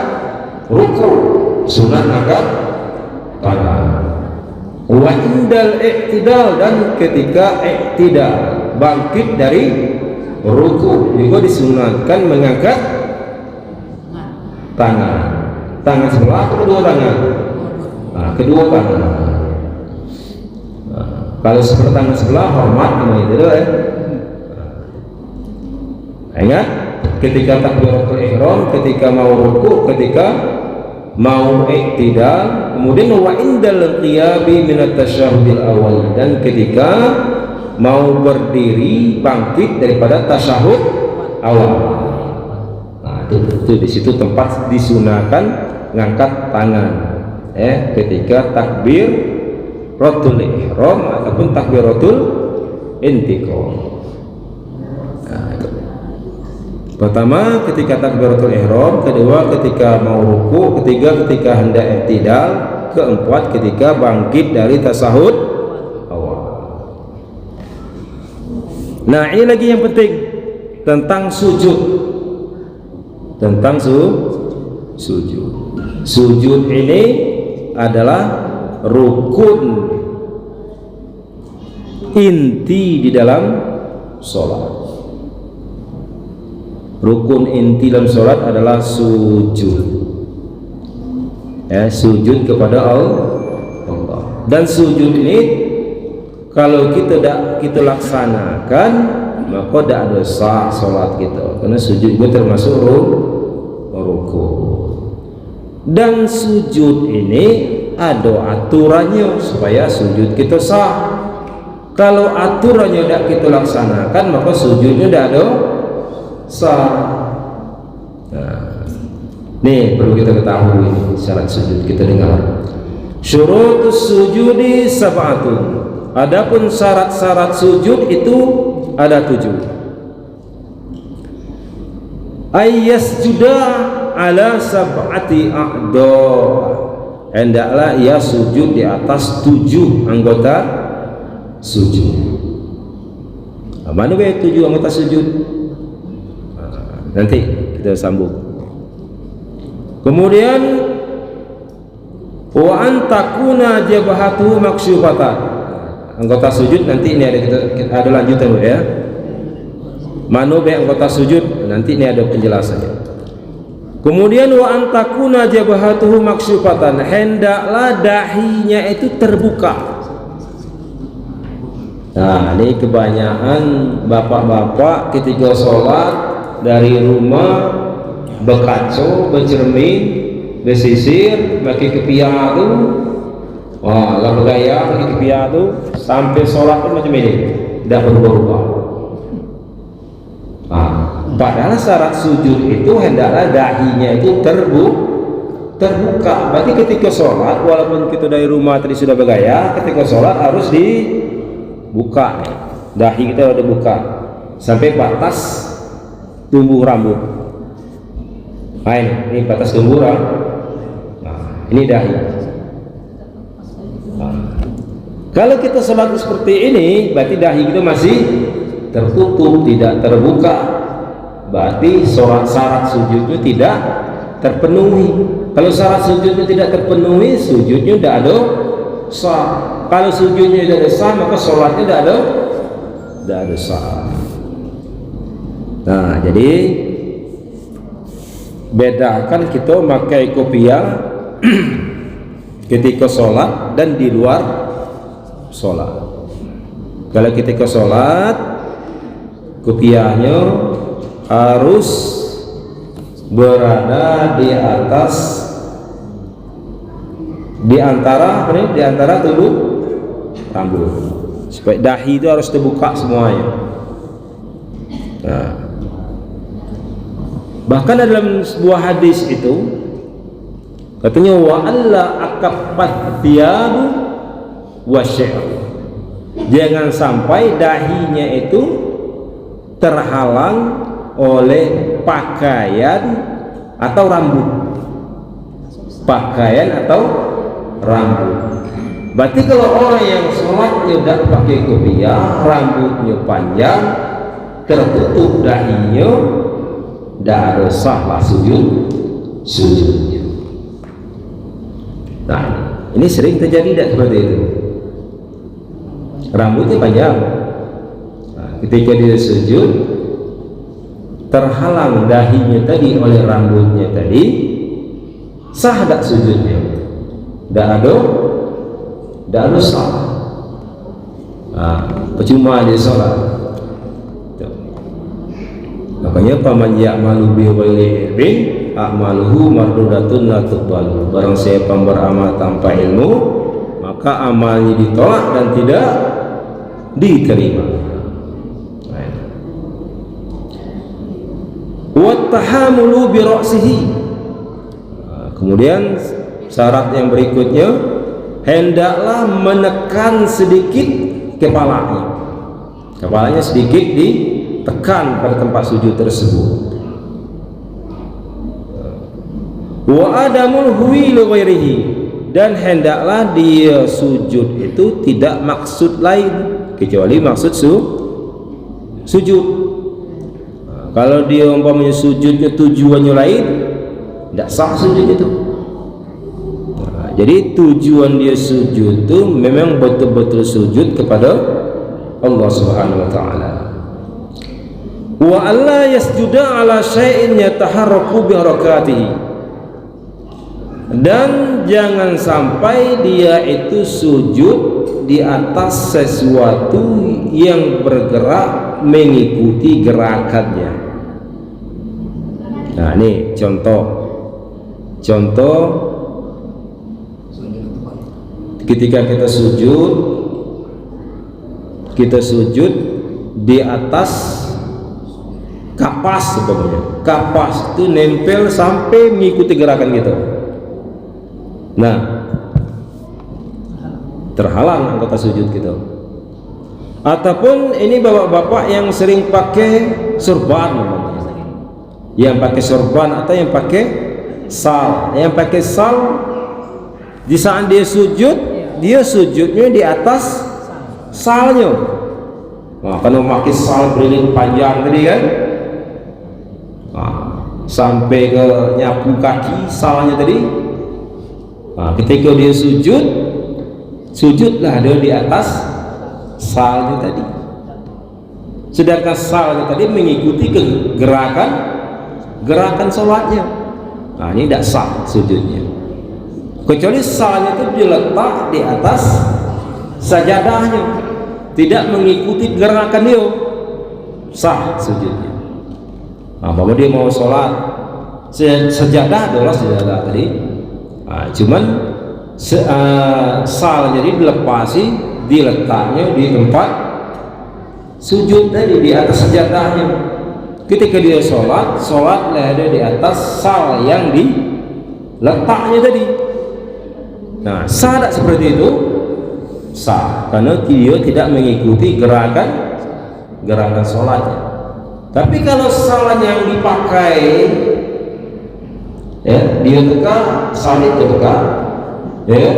ruku' sunat angkat tangan. Wa indal i'tidal, dan ketika i'tidal bangkit dari ruku' juga disunatkan mengangkat tangan. Tangan sebelah atau kedua tangan? Kedua tangan. Kalau seperti tangan sebelah hormat namanya itu ya. Ingat, ketika takbiratul ihram, ketika mau ruku, ketika mau iktidal, kemudian wa indal qiyabi min at-tasyahhudil awal, dan ketika mau berdiri bangkit daripada tasyahud awal. Nah, itu di situ tempat disunahkan ngangkat tangan ketika takbiratul ihram ataupun takbiratul intiqal. Nah, itu. Pertama ketika takbiratul ihram, kedua ketika mau ruku, ketiga ketika hendak i'tidal, keempat ketika bangkit dari tasahud awal. Nah, ini lagi yang penting tentang sujud. Tentang sujud. Sujud ini adalah rukun inti di dalam sholat. Rukun inti dalam sholat adalah sujud, sujud kepada Allah. Dan sujud ini kalau kita laksanakan, maka tidak ada sah sholat kita, karena sujud itu termasuk ruku. Dan sujud ini ada aturannya supaya sujud kita sah. Kalau aturannya tidak kita laksanakan, maka sujudnya tidak ada sah. Nah, nih perlu kita ketahui syarat sujud. Kita dengar syurutus sujudi sab'atun. Adapun syarat-syarat sujud itu ada 7. Ayyasjuda ala sab'ati a'dha. Hendaklah ia sujud di atas 7 anggota sujud. Mana be 7 anggota sujud? Nanti kita sambung. Kemudian wa antakuna jabhatu maksyufatan. Anggota sujud nanti ini ada lanjutan ya. Mano be anggota sujud, nanti ini ada penjelasannya. Kemudian wa antakuna jabhatuhu maksyufatan, hendaklah dahinya itu terbuka. Nah, ini kebanyakan bapak-bapak ketika sholat dari rumah berkaca, bercermin, bersisir, pakai kepiah tu, lah bergaya pakai kepiah tu, sampai sholat pun macam ini, tidak berubah-ubah. Padahal syarat sujud itu hendaklah dahinya itu terbuka. Berarti ketika sholat, walaupun kita dari rumah tadi sudah bergaya, ketika sholat harus dibuka, dahi kita harus dibuka sampai batas tumbuh rambut. Nah, ini batas tumbuh rambut. Nah, ini dahi. Nah, kalau kita sholat seperti ini, berarti dahi kita masih tertutup, tidak terbuka. Berarti syarat sujudnya tidak terpenuhi. Kalau syarat sujudnya tidak terpenuhi, sujudnya tidak ada sah. Kalau sujudnya tidak ada sah, maka sholatnya tidak ada sah. Nah, jadi bedakan kita pakai kopiah ketika sholat dan di luar sholat. Kalau ketika sholat, kopiahnya harus berada di atas, di antara tubuh rambut, supaya dahi itu harus terbuka semuanya. Nah, bahkan dalam sebuah hadis itu katanya wa alla akaffat thiyabu wa sya'r, jangan sampai dahinya itu terhalang oleh pakaian atau rambut. Pakaian atau rambut. Berarti kalau orang yang sholatnya tidak pakai kopiah, rambutnya panjang, tertutup dahinya, tidak ada sah sujudnya. Nah, ini sering terjadi tidak seperti itu. Rambutnya panjang, nah, ketika dia sujud terhalang dahinya tadi oleh rambutnya tadi, sah tak sujudnya? Tidak ada sah. Nah, percuma dia sholat. Nah, Makanya paman ya'malu bi ghairi ilmin a'maluhu mardudatun la tuqbalu. Barang siapa beramal tanpa ilmu, maka amalnya ditolak dan tidak diterima. Wa tahamulu bi ra'sihi. Kemudian syarat yang berikutnya, hendaklah menekan sedikit kepalanya. Kepalanya sedikit ditekan pada tempat sujud tersebut. Wa adamul huwi li ghairihi, dan hendaklah dia sujud itu tidak maksud lain kecuali maksud sujud. Kalau dia umpamanya sujudnya tujuannya lain, tidak sah sujud itu. Jadi tujuan dia sujud itu memang betul-betul sujud kepada Allah Subhanahu wa taala. Wa alla yasjuda ala syai'in yataharraku bi harakatihi, dan jangan sampai dia itu sujud di atas sesuatu yang bergerak mengikuti gerakannya. Nah, ini contoh ketika kita sujud di atas kapas sebenarnya. Kapas itu nempel sampai mengikuti gerakan gitu. Nah, terhalang anggota sujud gitu. Ataupun ini bapak-bapak yang sering pakai sorban, yang pakai sorban atau yang pakai sal. Yang pakai sal, di saat dia sujud, dia sujudnya di atas salnya. Nah, kalau memakai sal berilin panjang tadi kan, nah, sampai ke nyapu kaki salnya tadi. Nah, ketika dia sujudlah dia di atas salnya tadi. Sedangkan salnya tadi mengikuti gerakan sholatnya. Nah, ini tidak sah sujudnya. Kecuali salnya itu diletak di atas sajadahnya, tidak mengikuti gerakan dia, sah sujudnya. Nah, bahwa dia mau sholat sejadah adalah sejadah tadi. Nah, cuman sal jadi dilepasi, diletaknya di tempat sujud tadi, di atas sajadahnya. Ketika dia sholatlah dia di atas sal yang diletaknya tadi. Nah, sah tak seperti itu? Sah, karena dia tidak mengikuti gerakan sholatnya. Tapi kalau salah yang dipakai, ya, dia tegak, salib tegak, ya,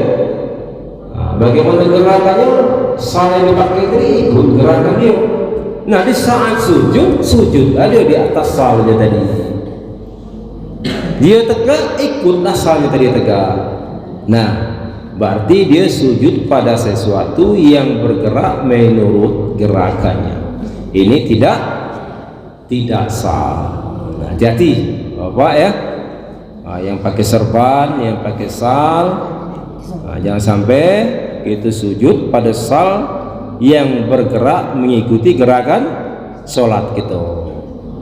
nah, bagaimana gerakannya? Salah yang dipakai itu ikut gerakan dia. Nah, di saat sujud ada di atas salnya tadi. Dia tegak, ikutlah salnya tadi tegak. Nah, berarti dia sujud pada sesuatu yang bergerak menurut gerakannya. Ini tidak sah. Nah, jadi Bapak ya, yang pakai serban, yang pakai sal, jangan sampai itu sujud pada sal yang bergerak mengikuti gerakan sholat gitu.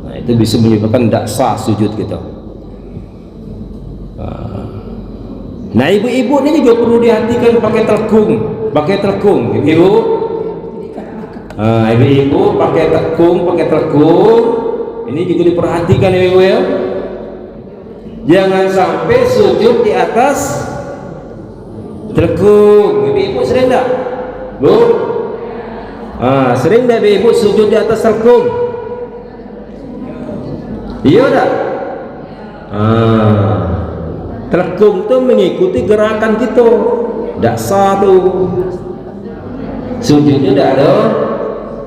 Nah, itu bisa menyebabkan tidak sah sujud gitu. Nah, ibu-ibu ini juga perlu dihatikan pakai telkung, ibu. Ibu-ibu pakai telkung, ini juga diperhatikan ibu ya. Jangan sampai sujud di atas telkung. Ibu sering tak, Bu? Sering tak ibu sujud di atas telkung? Iya tak? Telkung itu mengikuti gerakan kita, tidak sah tuh. Sujudnya tidak ada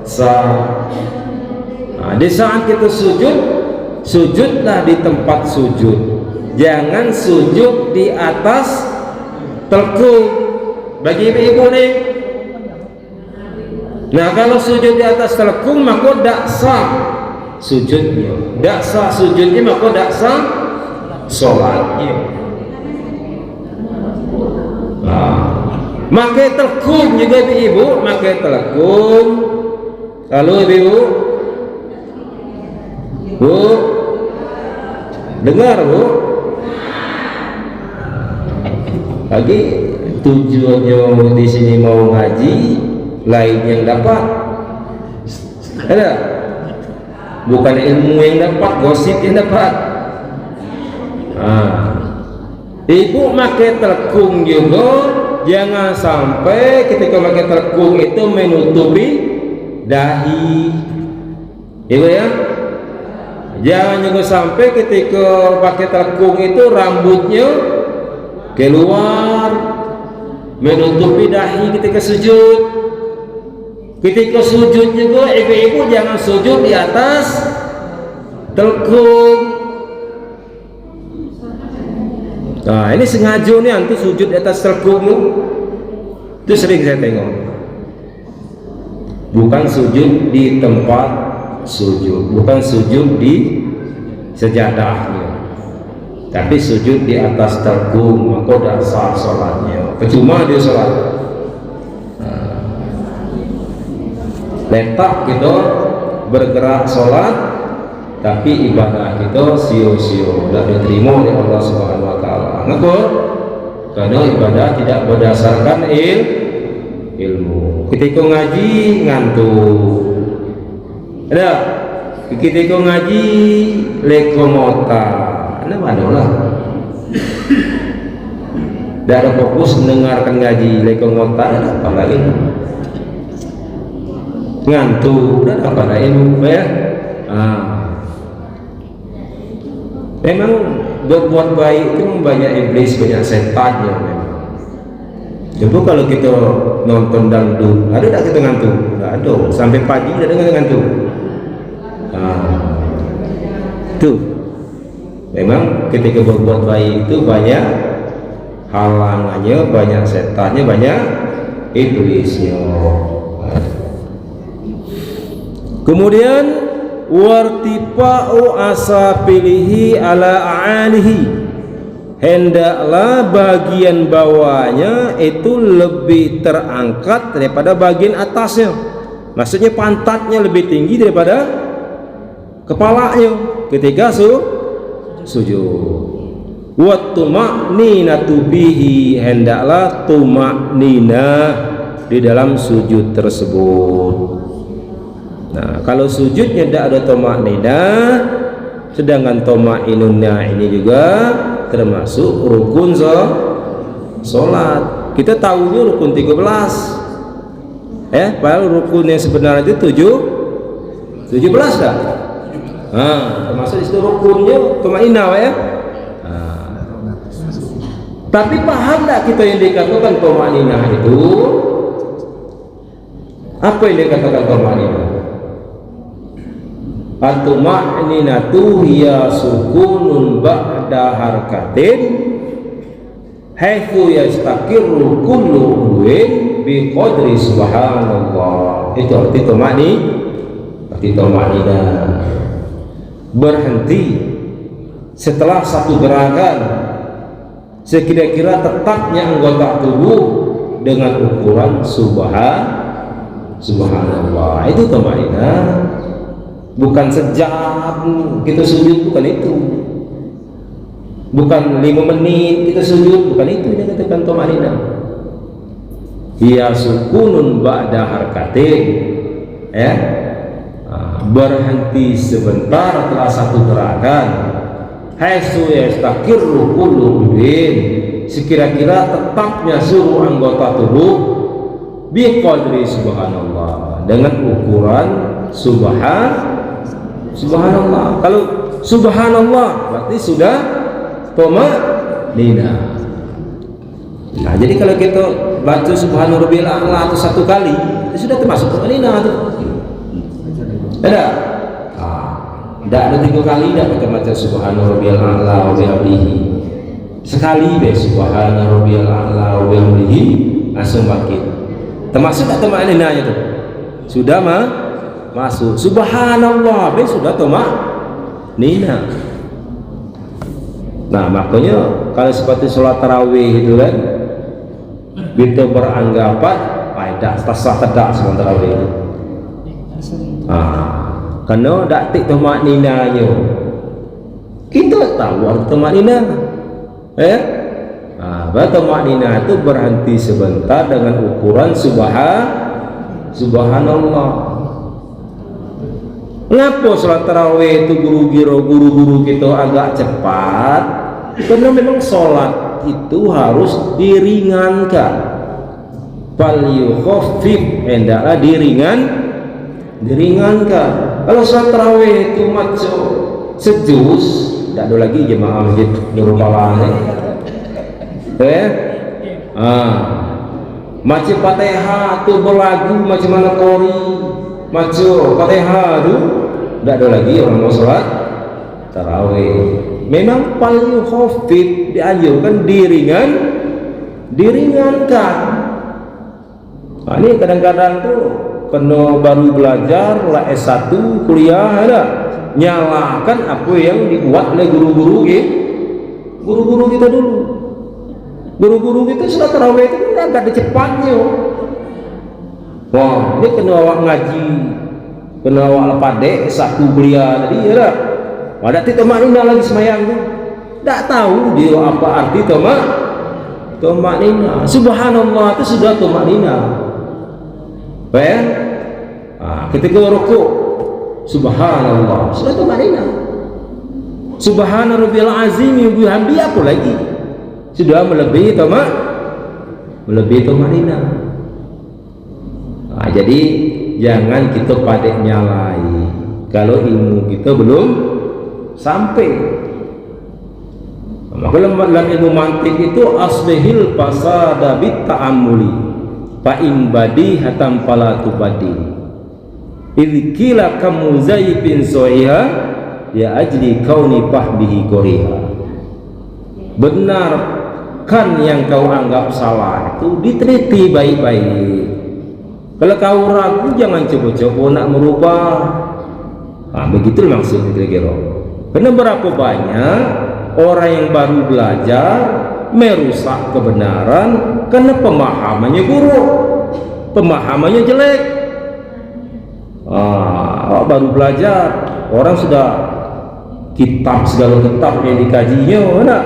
sah. Nah, di saat kita sujudlah di tempat sujud. Jangan sujud di atas telkung. Bagi ibu-ibu nih. Nah, kalau sujud di atas telkung maka tidak sah sujudnya. Tidak sah sujudnya maka tidak sah sholatnya. Makai telkung juga ibu, makai telkung. Kalau ibu Bu, dengar Bu. Lagi tujuannya di sini mau ngaji, lain yang dapat. Ada? Bukan ilmu yang dapat, gosip yang dapat. Ibu pakai telekung juga, jangan sampai ketika pakai telekung itu menutupi dahi. Ibu ya, jangan juga sampai ketika pakai telekung itu rambutnya keluar menutupi dahi ketika sujud. Ketika sujud juga ibu-ibu jangan sujud di atas telekung. Nah ini sengaja nih antu sujud di atas telekung itu sering saya tengok. Bukan sujud di tempat sujud, bukan sujud di sejadahnya, tapi sujud di atas telekung, maka tidak sah sholatnya, percuma dia sholat. Letak kita bergerak sholat, tapi ibadah kita sio-sio, tidak diterima oleh Allah Subhanahu Wa Taala. Kenapa? Karena ibadah tidak berdasarkan ilmu. Ketika ngaji ngantuk, ada. Ketika ngaji lekomota, ada mana lah. Tidak ada fokus mendengarkan ngaji lekomota, ada apa lagi? Ngantuk, ada apa lagi ya? Memang berbuat baik itu banyak iblis, banyak setannya memang. Jadi kalau kita nonton dangdut, ada tak kita ngantuk? Tidak ada, sampai pagi tidak ada ngantuk. Itu memang ketika berbuat baik itu banyak halangannya, banyak setannya, banyak iblisnya. Kemudian wartifa'u asafilihi ala a'alihi, hendaklah bagian bawahnya itu lebih terangkat daripada bagian atasnya. Maksudnya pantatnya lebih tinggi daripada kepalanya ketika sujud. Wa tuma'ninatu bihi, hendaklah tuma'ninah di dalam sujud tersebut. Nah, kalau sujudnya tidak ada tuma'ninah, sedangkan tuma'inunah ini juga termasuk rukun sholat. Kita tahunya rukun 13, padahal rukun yang sebenarnya itu 17 dah. Termasuk itu rukunnya tuma'ninah ya. Tapi paham tak kita yang dikatakan tuma'ninah itu? Apa yang dikatakan tuma'ninah? At-tuma'ninatu hiya sukunun ba'da harkatin haitsu yastaqirru kullu ulwin bi qadri subhanallah. Itu arti tuma'ninah. Berhenti setelah satu gerakan sekira-kira tetapnya anggota tubuh dengan ukuran subhanallah. Itu tuma'ninah. Bukan sejam kita sujud, bukan itu. Bukan 5 menit kita sujud, bukan itu yang dikatakan tuma'ninah. Hiya sukunun ba'da harkatin, berhenti sebentar setelah satu gerakan. Haitsu yastaqirru kullu udwin, sekira-kira tetapnya seluruh anggota tubuh bi qadri subhanallah, dengan ukuran subhanallah. Kalau subhanallah berarti sudah tuma'ninah. Nah, jadi kalau kita baca subhana rabbiyal a'la itu satu kali, itu sudah termasuk tuma'ninah itu. Ada? Tidak ada 3 kali dah kita baca subhana rabbiyal a'la wa bihamdihi. Sekali deh subhana rabbiyal a'la wa bihamdihi langsung bangkit. Termasuk tak tuma'ninah itu? Sudah masuk. Subhanallah sudah tuma'ninah. Nah, makanya kalau seperti sholat tarawih itu kan, kita beranggapan tidak sah tidak sholat tarawih itu. Karena dak tik tomak ninanya. Kita tahu arti tomak nina. Tomak nina itu berhenti sebentar dengan ukuran subhanallah. Ngapa salat tarawih itu guru-guru kita agak cepat? Karena memang salat itu harus diringankan. Fal yukhaffif, hendaklah diringankan. Kalau salat tarawih itu macam sejus, tidak ada lagi jemaah masjid Nurul Falah. Macam Fatihah tu berlagu macam mana kori, macam Fatihah tu tidak ada lagi orang mau salat tarawih. Memang paling khafif dianjurkan diringankan. Ini kadang-kadang tuh kena baru belajar lah S1 kuliah ada nyalakan apa yang dibuat oleh guru-guru kita dulu. Guru-guru kita salat tarawih itu kan agak ada cepatnya. Wah, ini kena awak ngaji, kena awak lepade S1 kuliah tadi ya. Ada ti tomak nina lagi semayang tu. Tak tahu dia apa arti tomak nina. Subhanallah itu sudah tomak nina. Baik? Ketika rukuk subhanallah sudah tomak nina. Subhana rabbil azim wa bihamdi apa lagi? Sudah melebihi tomak nina. Jadi jangan kita padek nyalai kalau ilmu kita belum sampai. Maka dalam ilmu mantik itu asbihil fasada bit ta'ammuli fa in badi hatam fala tubadi idkila kamu zaifin soiha ya ajli kauni fahbihi koriha. Benar kan yang kau anggap salah itu diteliti baik-baik. Kalau kau ragu jangan coba-coba nak merubah. Begitu maksudnya kira-kira. Karena berapa banyak orang yang baru belajar merusak kebenaran karena pemahamannya buruk, pemahamannya jelek. Baru belajar, orang sudah segala kitab yang dikajinya, mana?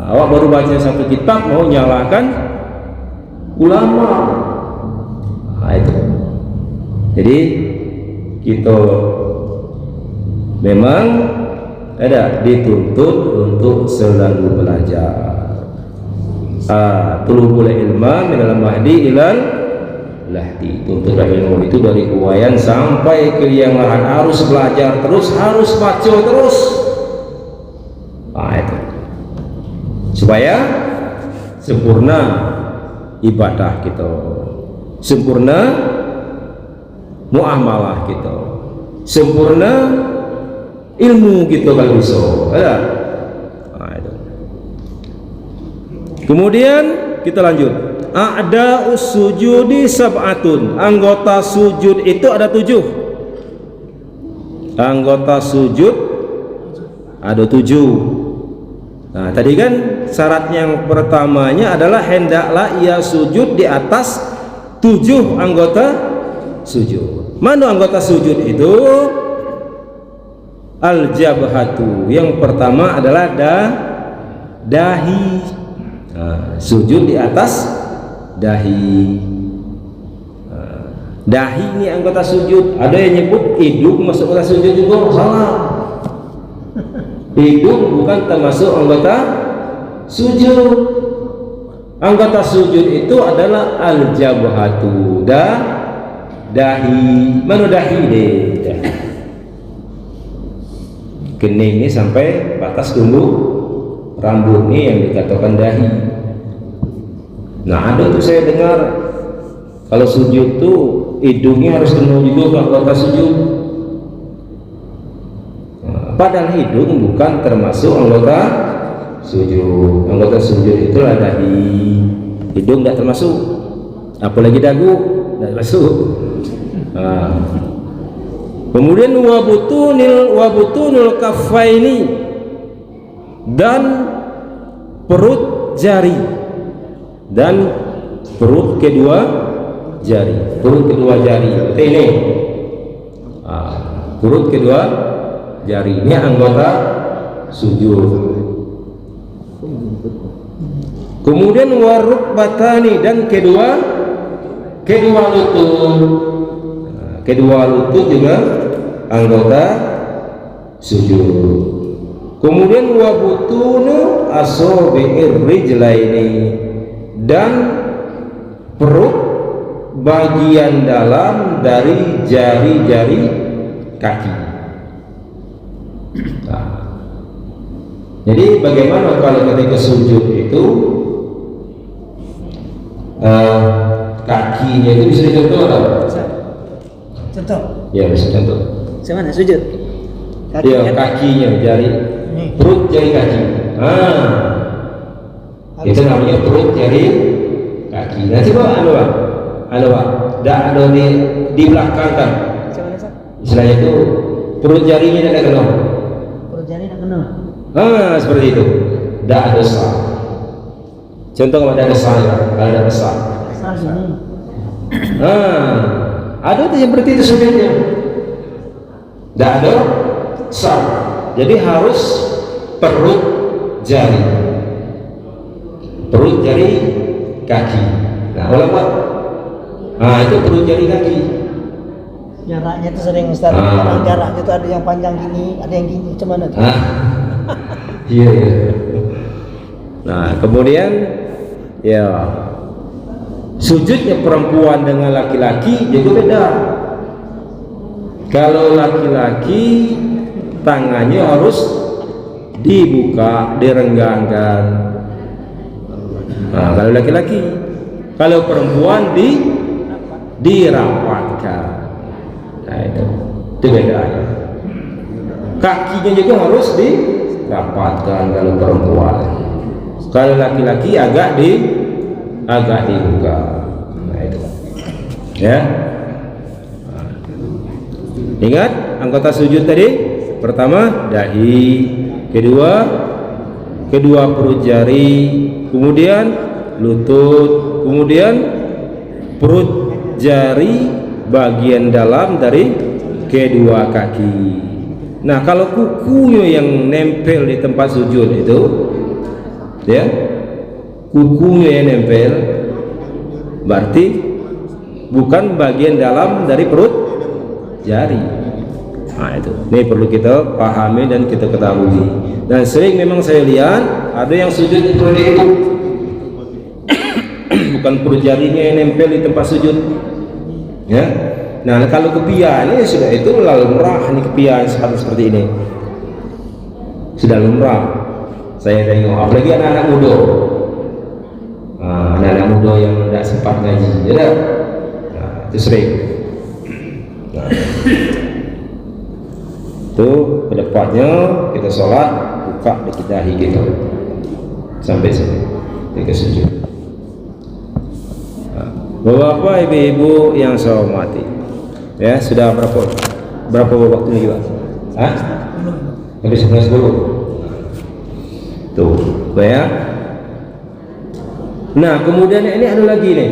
Awak baru baca satu kitab mau nyalakan ulama. Itu. Jadi kita memang ada dituntut untuk selalu belajar. Tulubul ilma minal mahdi ilal lahdi. Tuntutlah ilmu itu dari huwayan sampai ke liang lahat. Harus belajar terus, harus baca terus. Itu supaya sempurna ibadah kita, sempurna muamalah kita, sempurna ilmu kita kalau bisa. Itu. Kemudian kita lanjut. Ada sujudi sab'atun. Anggota sujud itu ada 7. Anggota sujud ada 7. Nah, tadi kan syarat yang pertamanya adalah hendaklah ia sujud di atas 7 anggota sujud. Mana anggota sujud itu? Al-jabhatu. Yang pertama adalah dahi. Sujud di atas dahi. Dahi ini anggota sujud. Ada yang nyebut hidung masuk anggota sujud juga, salah. Hidung bukan termasuk anggota sujud. Anggota sujud itu adalah al-jabhatu, dahi. Mana dahi deh? Kening ini sampai batas tumbuh rambut ini yang dikatakan dahi. Nah, ada tuh saya dengar kalau sujud tuh hidungnya harus kena juga ke anggota sujud. Padahal hidung bukan termasuk anggota sujud. Anggota sujud itulah dahi. Hidung tidak termasuk, apalagi dagu tidak termasuk. Kemudian wabutunul kaffaini, dan perut jari, dan perut kedua jari. Perut kedua jari ini perut kedua jari. Ini anggota sujud. Kemudian warukbatani, dan kedua lutut. Kedua lutut juga anggota sujud. Kemudian wabutunu asobi'ir rijlaini, dan perut bagian dalam dari jari-jari kaki. Nah, jadi bagaimana kalau ketika sujud itu kakinya itu bisa dicontoh atau? Contoh. Ya, bisa contoh. Mana sujud? Iya, kakinya jari, perut jari kaki. Itu namanya perut jari kaki. Nanti Pak, Pak, ada di belakang kan. Istilahnya itu perut jarinya tidak kenal. Perut jari tidak kenal. Seperti itu. Tidak ada sah. Contoh kalau ada sah, ada sah. Sah sini. Ada yang seperti itu sujudnya. Tidak ada sah. Jadi harus perut jari kaki. Nah, ulama, itu perut jari kaki. Jaraknya itu sering Ustaz. Jaraknya itu ada yang panjang gini, ada yang gini. Cuman itu. Iya. Nah, kemudian ya sujudnya perempuan dengan laki-laki juga beda. Kalau laki-laki tangannya harus dibuka, direnggangkan. Nah, kalau laki-laki, kalau perempuan dirapatkan. Nah, itu bedanya. Kakinya juga harus dirapatkan kalau perempuan. Kalau laki-laki agak dibuka. Nah, itu. Ya. Ingat anggota sujud tadi, pertama dahi, kedua perut jari, kemudian lutut, kemudian perut jari bagian dalam dari kedua kaki. Nah, kalau kukunya yang nempel di tempat sujud itu, ya, kukunya yang nempel, berarti bukan bagian dalam dari perut jari. Nah, itu ini perlu kita pahami dan kita ketahui. Dan sering memang saya lihat ada yang sujud seperti itu, bukan perut jarinya yang nempel di tempat sujud, ya. Nah, kalau kepian ini sudah itu lumrah, ini kepian seperti ini sudah lumrah. Saya tengok, apalagi anak-anak muda, anak-anak muda yang tidak sempat ngaji, ya. Nah, itu sering. Nah, itu kedepannya kita sholat buka di dahi kita sampai sini kita sujud. Bapak ibu-ibu yang saya hormati, ya, sudah berapa waktunya juga? Habis 11:10. Tuh, ya. Nah, kemudian ini ada lagi nih.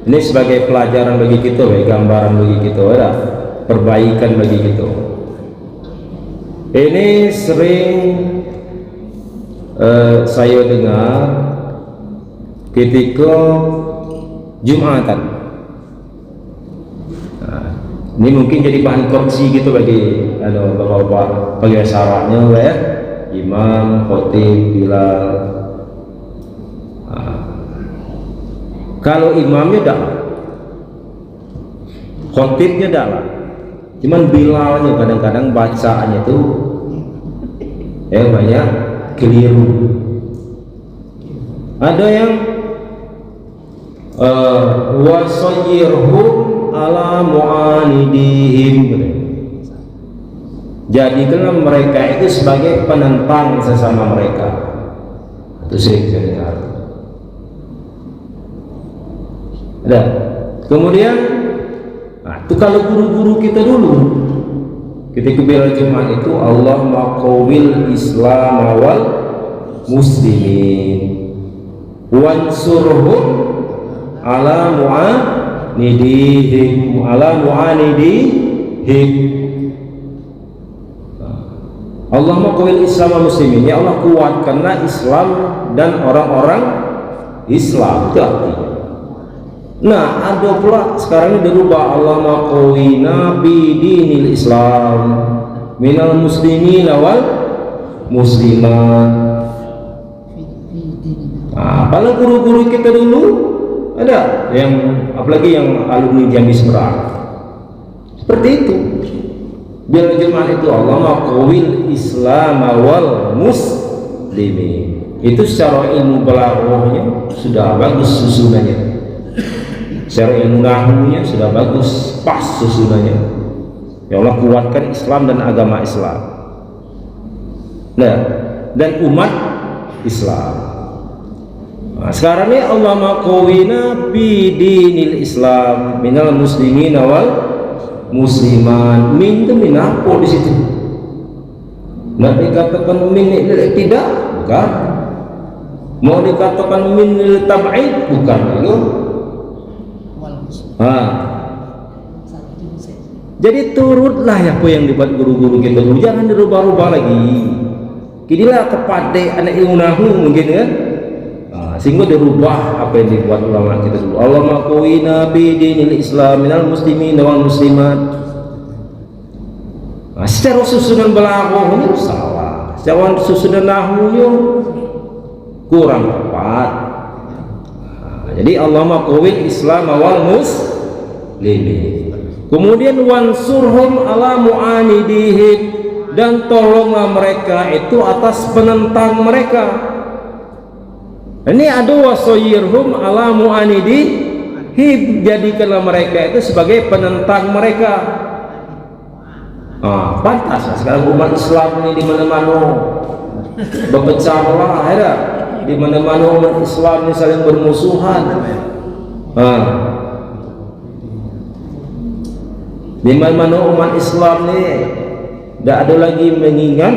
Ini sebagai pelajaran bagi kita, gambaran bagi kita, ada perbaikan bagi kita. Ini sering saya dengar ketika Jumatan. Nah, ini mungkin jadi bahan koreksi gitu bagi bapak-bapak bagi syaratnya, ya, imam, khotib, bilal. Kalau imamnya dah, khotibnya dah lah, cuman bilalnya kadang-kadang bacaannya tuh banyak keliru. Ada yang wasayyirhum ala mu'anidihim, jadikanlah mereka itu sebagai penentang sesama mereka. Itu sering saya dengar. Ada. Kemudian, itu kalau guru-guru kita dulu, ketika bela Jumat itu Allah maqawil Islam wal muslimin wansurhum ala mu'anidihim Allahumma qawil Islam wa muslimin, ya Allah kuatkanlah Islam dan orang-orang Islam, itu artinya. Nah, ada pula sekarang ini dirubah, Allahumma qawina bidinil Islam minal muslimin wal muslimat. Nah, kalau guru-guru kita dulu ada yang, apalagi yang alumni Jambi Semarang, seperti itu. Biar jemaah itu Allahumma qawil Islam wal muslimin. Itu secara ilmu balaghahnya sudah bagus susunannya. Secara ilmu nahwunya sudah bagus, pas susunannya. Ya Allah kuatkan Islam dan agama Islam. Nah, dan umat Islam. Nah, sekarang ini Allahumma qawina bidinil Islam minal muslimin wal musliman. Min itu min apa di situ? Nak dikatakan min tidak, bukan. Mau dikatakan min tab'id, bukan itu. Jadi turutlah ya apa yang dibuat guru-guru kita dulu, jangan dirubah-rubah lagi. Kinilah kepada anak ilmu nahwu mungkin kan, sehingga dirubah apa yang dibuat ulama kita dulu. Allahumma qawina bidinil Islam minal muslimin wal muslimat. Secara susunan balaghahnya salah, secara susunan nahwunya kurang tepat. Jadi Allahumma qawil Islam wal muslimin. Kemudian wansurhum ala mu'anidihim, dan tolonglah mereka itu atas penentang mereka. Ini ada wasoyirhum ala mu'anidihim, jadikanlah mereka itu sebagai penentang mereka. Pantas sekarang umat Islam ini di mana-mana berpecah belah, ada di mana-mana umat Islam ini saling bermusuhan. Di mana-mana umat Islam ini tidak ada lagi mengingat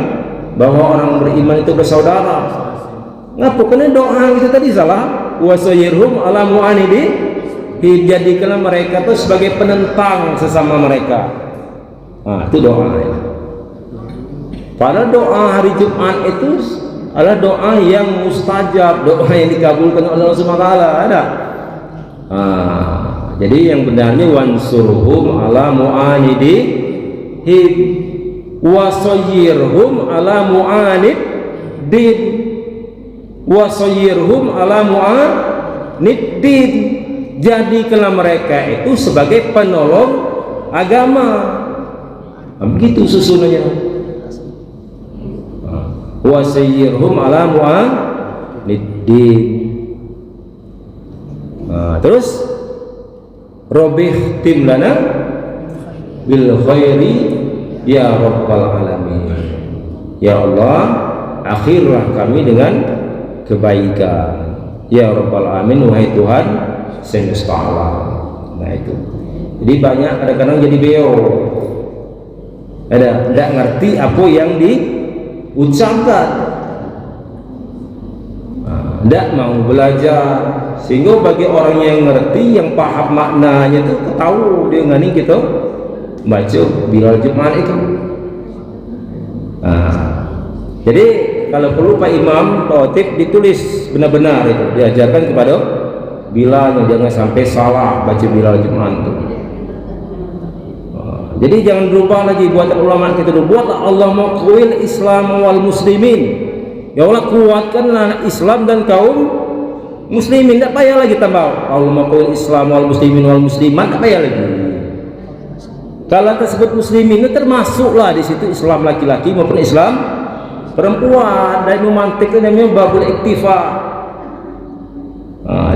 bahwa orang beriman itu bersaudara. Ngapa? Karena doa kita tadi salah. Wasayirhum ala mu'anidi, dijadikanlah mereka itu sebagai penentang sesama mereka. Itu doa. Padahal doa hari Jumat itu adalah doa yang mustajab, doa yang dikabulkan oleh Allah Subhanahu wa taala. Ada. Jadi yang benarnya wansurhum ala mu'anidihim wasayyirhum ala mu'aniddin, wasayyirhum ala mu'aniddin, jadikanlah mereka itu sebagai penolong agama. Begitu susunannya. Wasayyirhum ala mu'aniddin. Terus Robih tim lana bil khairi ya rabbal alamin. Ya Allah, akhirlah kami dengan kebaikan. Ya rabbal alamin, wahai Tuhan semesta alam. Nah itu. Jadi banyak kadang-kadang jadi beo. Ada tidak ngerti apa yang diucapkan. Tidak mau belajar, sehingga bagi orang yang ngerti, yang paham maknanya itu ketahu dia ngani kita baca Bilal Jumat itu. Jadi kalau perlu Pak Imam, Pak Otip ditulis benar-benar itu, diajarkan kepada Bilal, jangan sampai salah baca Bilal Jumat itu. Jadi jangan berubah lagi buat ulama kita dulu, buatlah Allahumma qawil Islam wal muslimin. Ya Allah kuatkanlah Islam dan kaum muslimin. Tidak payah lagi tambah Allahumma qawil Islam wal muslimin wal muslimat, tidak payah lagi. Kalau tersebut muslimin itu termasuklah di situ Islam laki-laki maupun Islam perempuan, dan memantik itu namanya babul iktifa.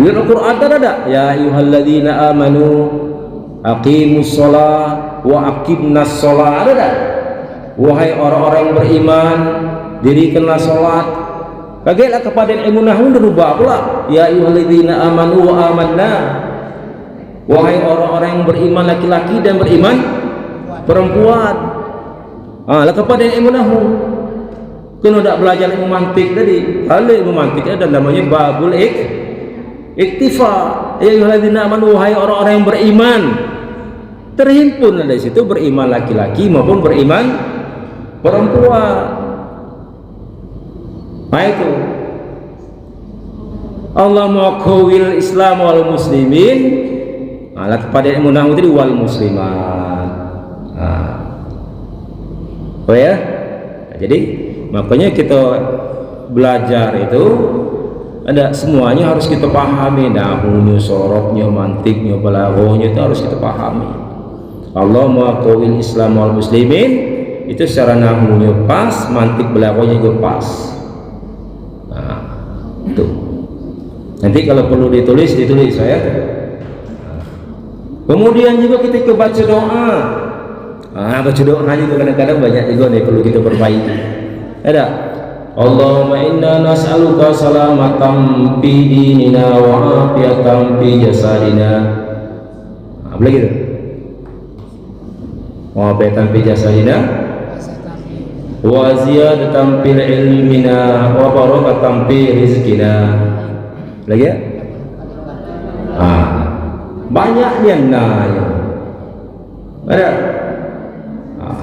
Di Al-Quran ada ya ayyuhalladzina amanu aqimus sholah wa aqimnas sholah, ada wahai orang-orang beriman, dirikanlah sholat. Kagetlah kepada ilmu nahwu berubah pula ya ayyuhalladzina amanu wa amanna, wahai orang-orang yang beriman laki-laki dan beriman perempuan. Lah kepada ilmu nahwu kena tak belajar ilmu mantik tadi. Hal ilmu mantik ada namanya babul iktifa. Ya ayyuhalladzina amanu, wahai orang-orang yang beriman, terhimpun dari situ beriman laki-laki maupun beriman perempuan. Nah itu Allah maqawil Islam wal muslimin ala kepada emunah itu wal muslimat. Oh ya, nah, jadi makanya kita belajar itu ada semuanya harus kita pahami, nahwunya, sorobnya, mantiknya, balaghahnya itu harus kita pahami. Allah maqawil Islam wal muslimin itu secara nahwunya pas, mantik balaghahnya juga pas. Nah, itu. Nanti kalau perlu ditulis saya. Kemudian juga kita baca doa. Baca doa juga kadang-kadang banyak juga nih perlu kita perbaiki. Ada. Allahumma inna nas'aluka salamatan fi dinina wa afiyatan fi jasadina. Apa lagi tu? Wa afiyatan fi jasadina wa ziyadatan fil ilmina wa barakatan fi rizqina. Lagi ya? Banyak dia nanya. Ada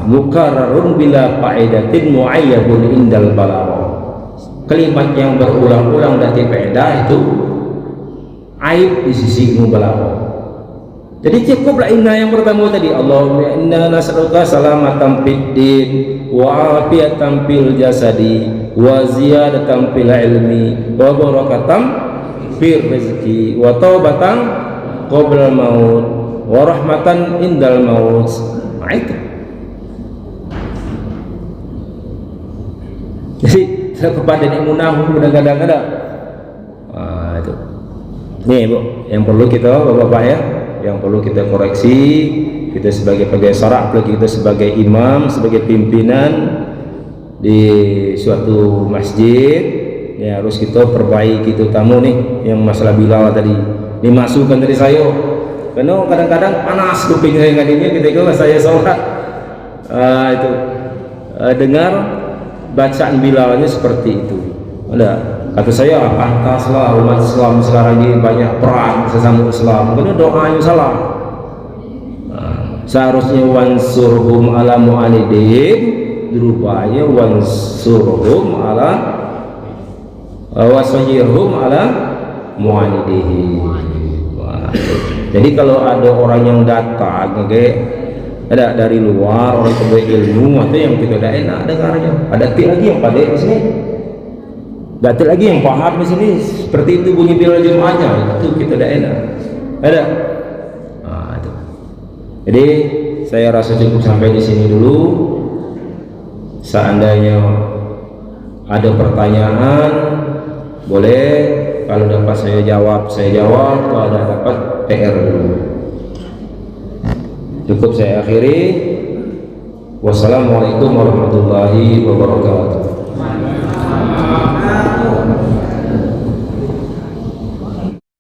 mukarrarun bila faedatin muayyabun indal balagh. Kalimat yang berulang-ulang dari faedah itu aib di sisi balagh. Jadi cukuplah inna yang pertama tadi, Allahumma inna nas'aluka salamatan fid din wa afiyatan fil jasadi wa ziyadatan fil ilmi wa barakatan fir rizqi wa taubatan qabla maut wa rahmatan indal maut. Nah itu. Jadi kepada imunah kadang-kadang itu. Nih Bu, yang perlu kita Bapak-bapak ya, yang perlu kita koreksi, kita sebagai pegawai syara, apalagi kita sebagai imam, sebagai pimpinan di suatu masjid, ya harus kita perbaiki itu tamu nih yang masalah bilal tadi dimasukkan dari saya, karena kadang-kadang panas kuping saya ngadinya ketika saya sholat. Itu dengar bacaan bilalnya seperti itu. Ada kata saya pantaslah umat Islam sekarang ini banyak perang sesama Islam karena doanya salah. Seharusnya wansurhum ala mu'anidin, dirubahnya wansurhum ala wasajirhum ala mu'anidihi. Jadi kalau ada orang yang datang ada dari luar, orang kebaik ilmu atau yang tidak enak dengarnya, ada lagi yang pada di sini, ada lagi yang paham di sini seperti itu bunyi bilal Jumatnya, itu kita tidak enak. Ada. Itu. Jadi saya rasa cukup sampai di sini dulu. Seandainya ada pertanyaan boleh, kalau dapat saya jawab, kalau ada dapat PR dulu. Cukup saya akhiri. Wassalamualaikum warahmatullahi wabarakatuh.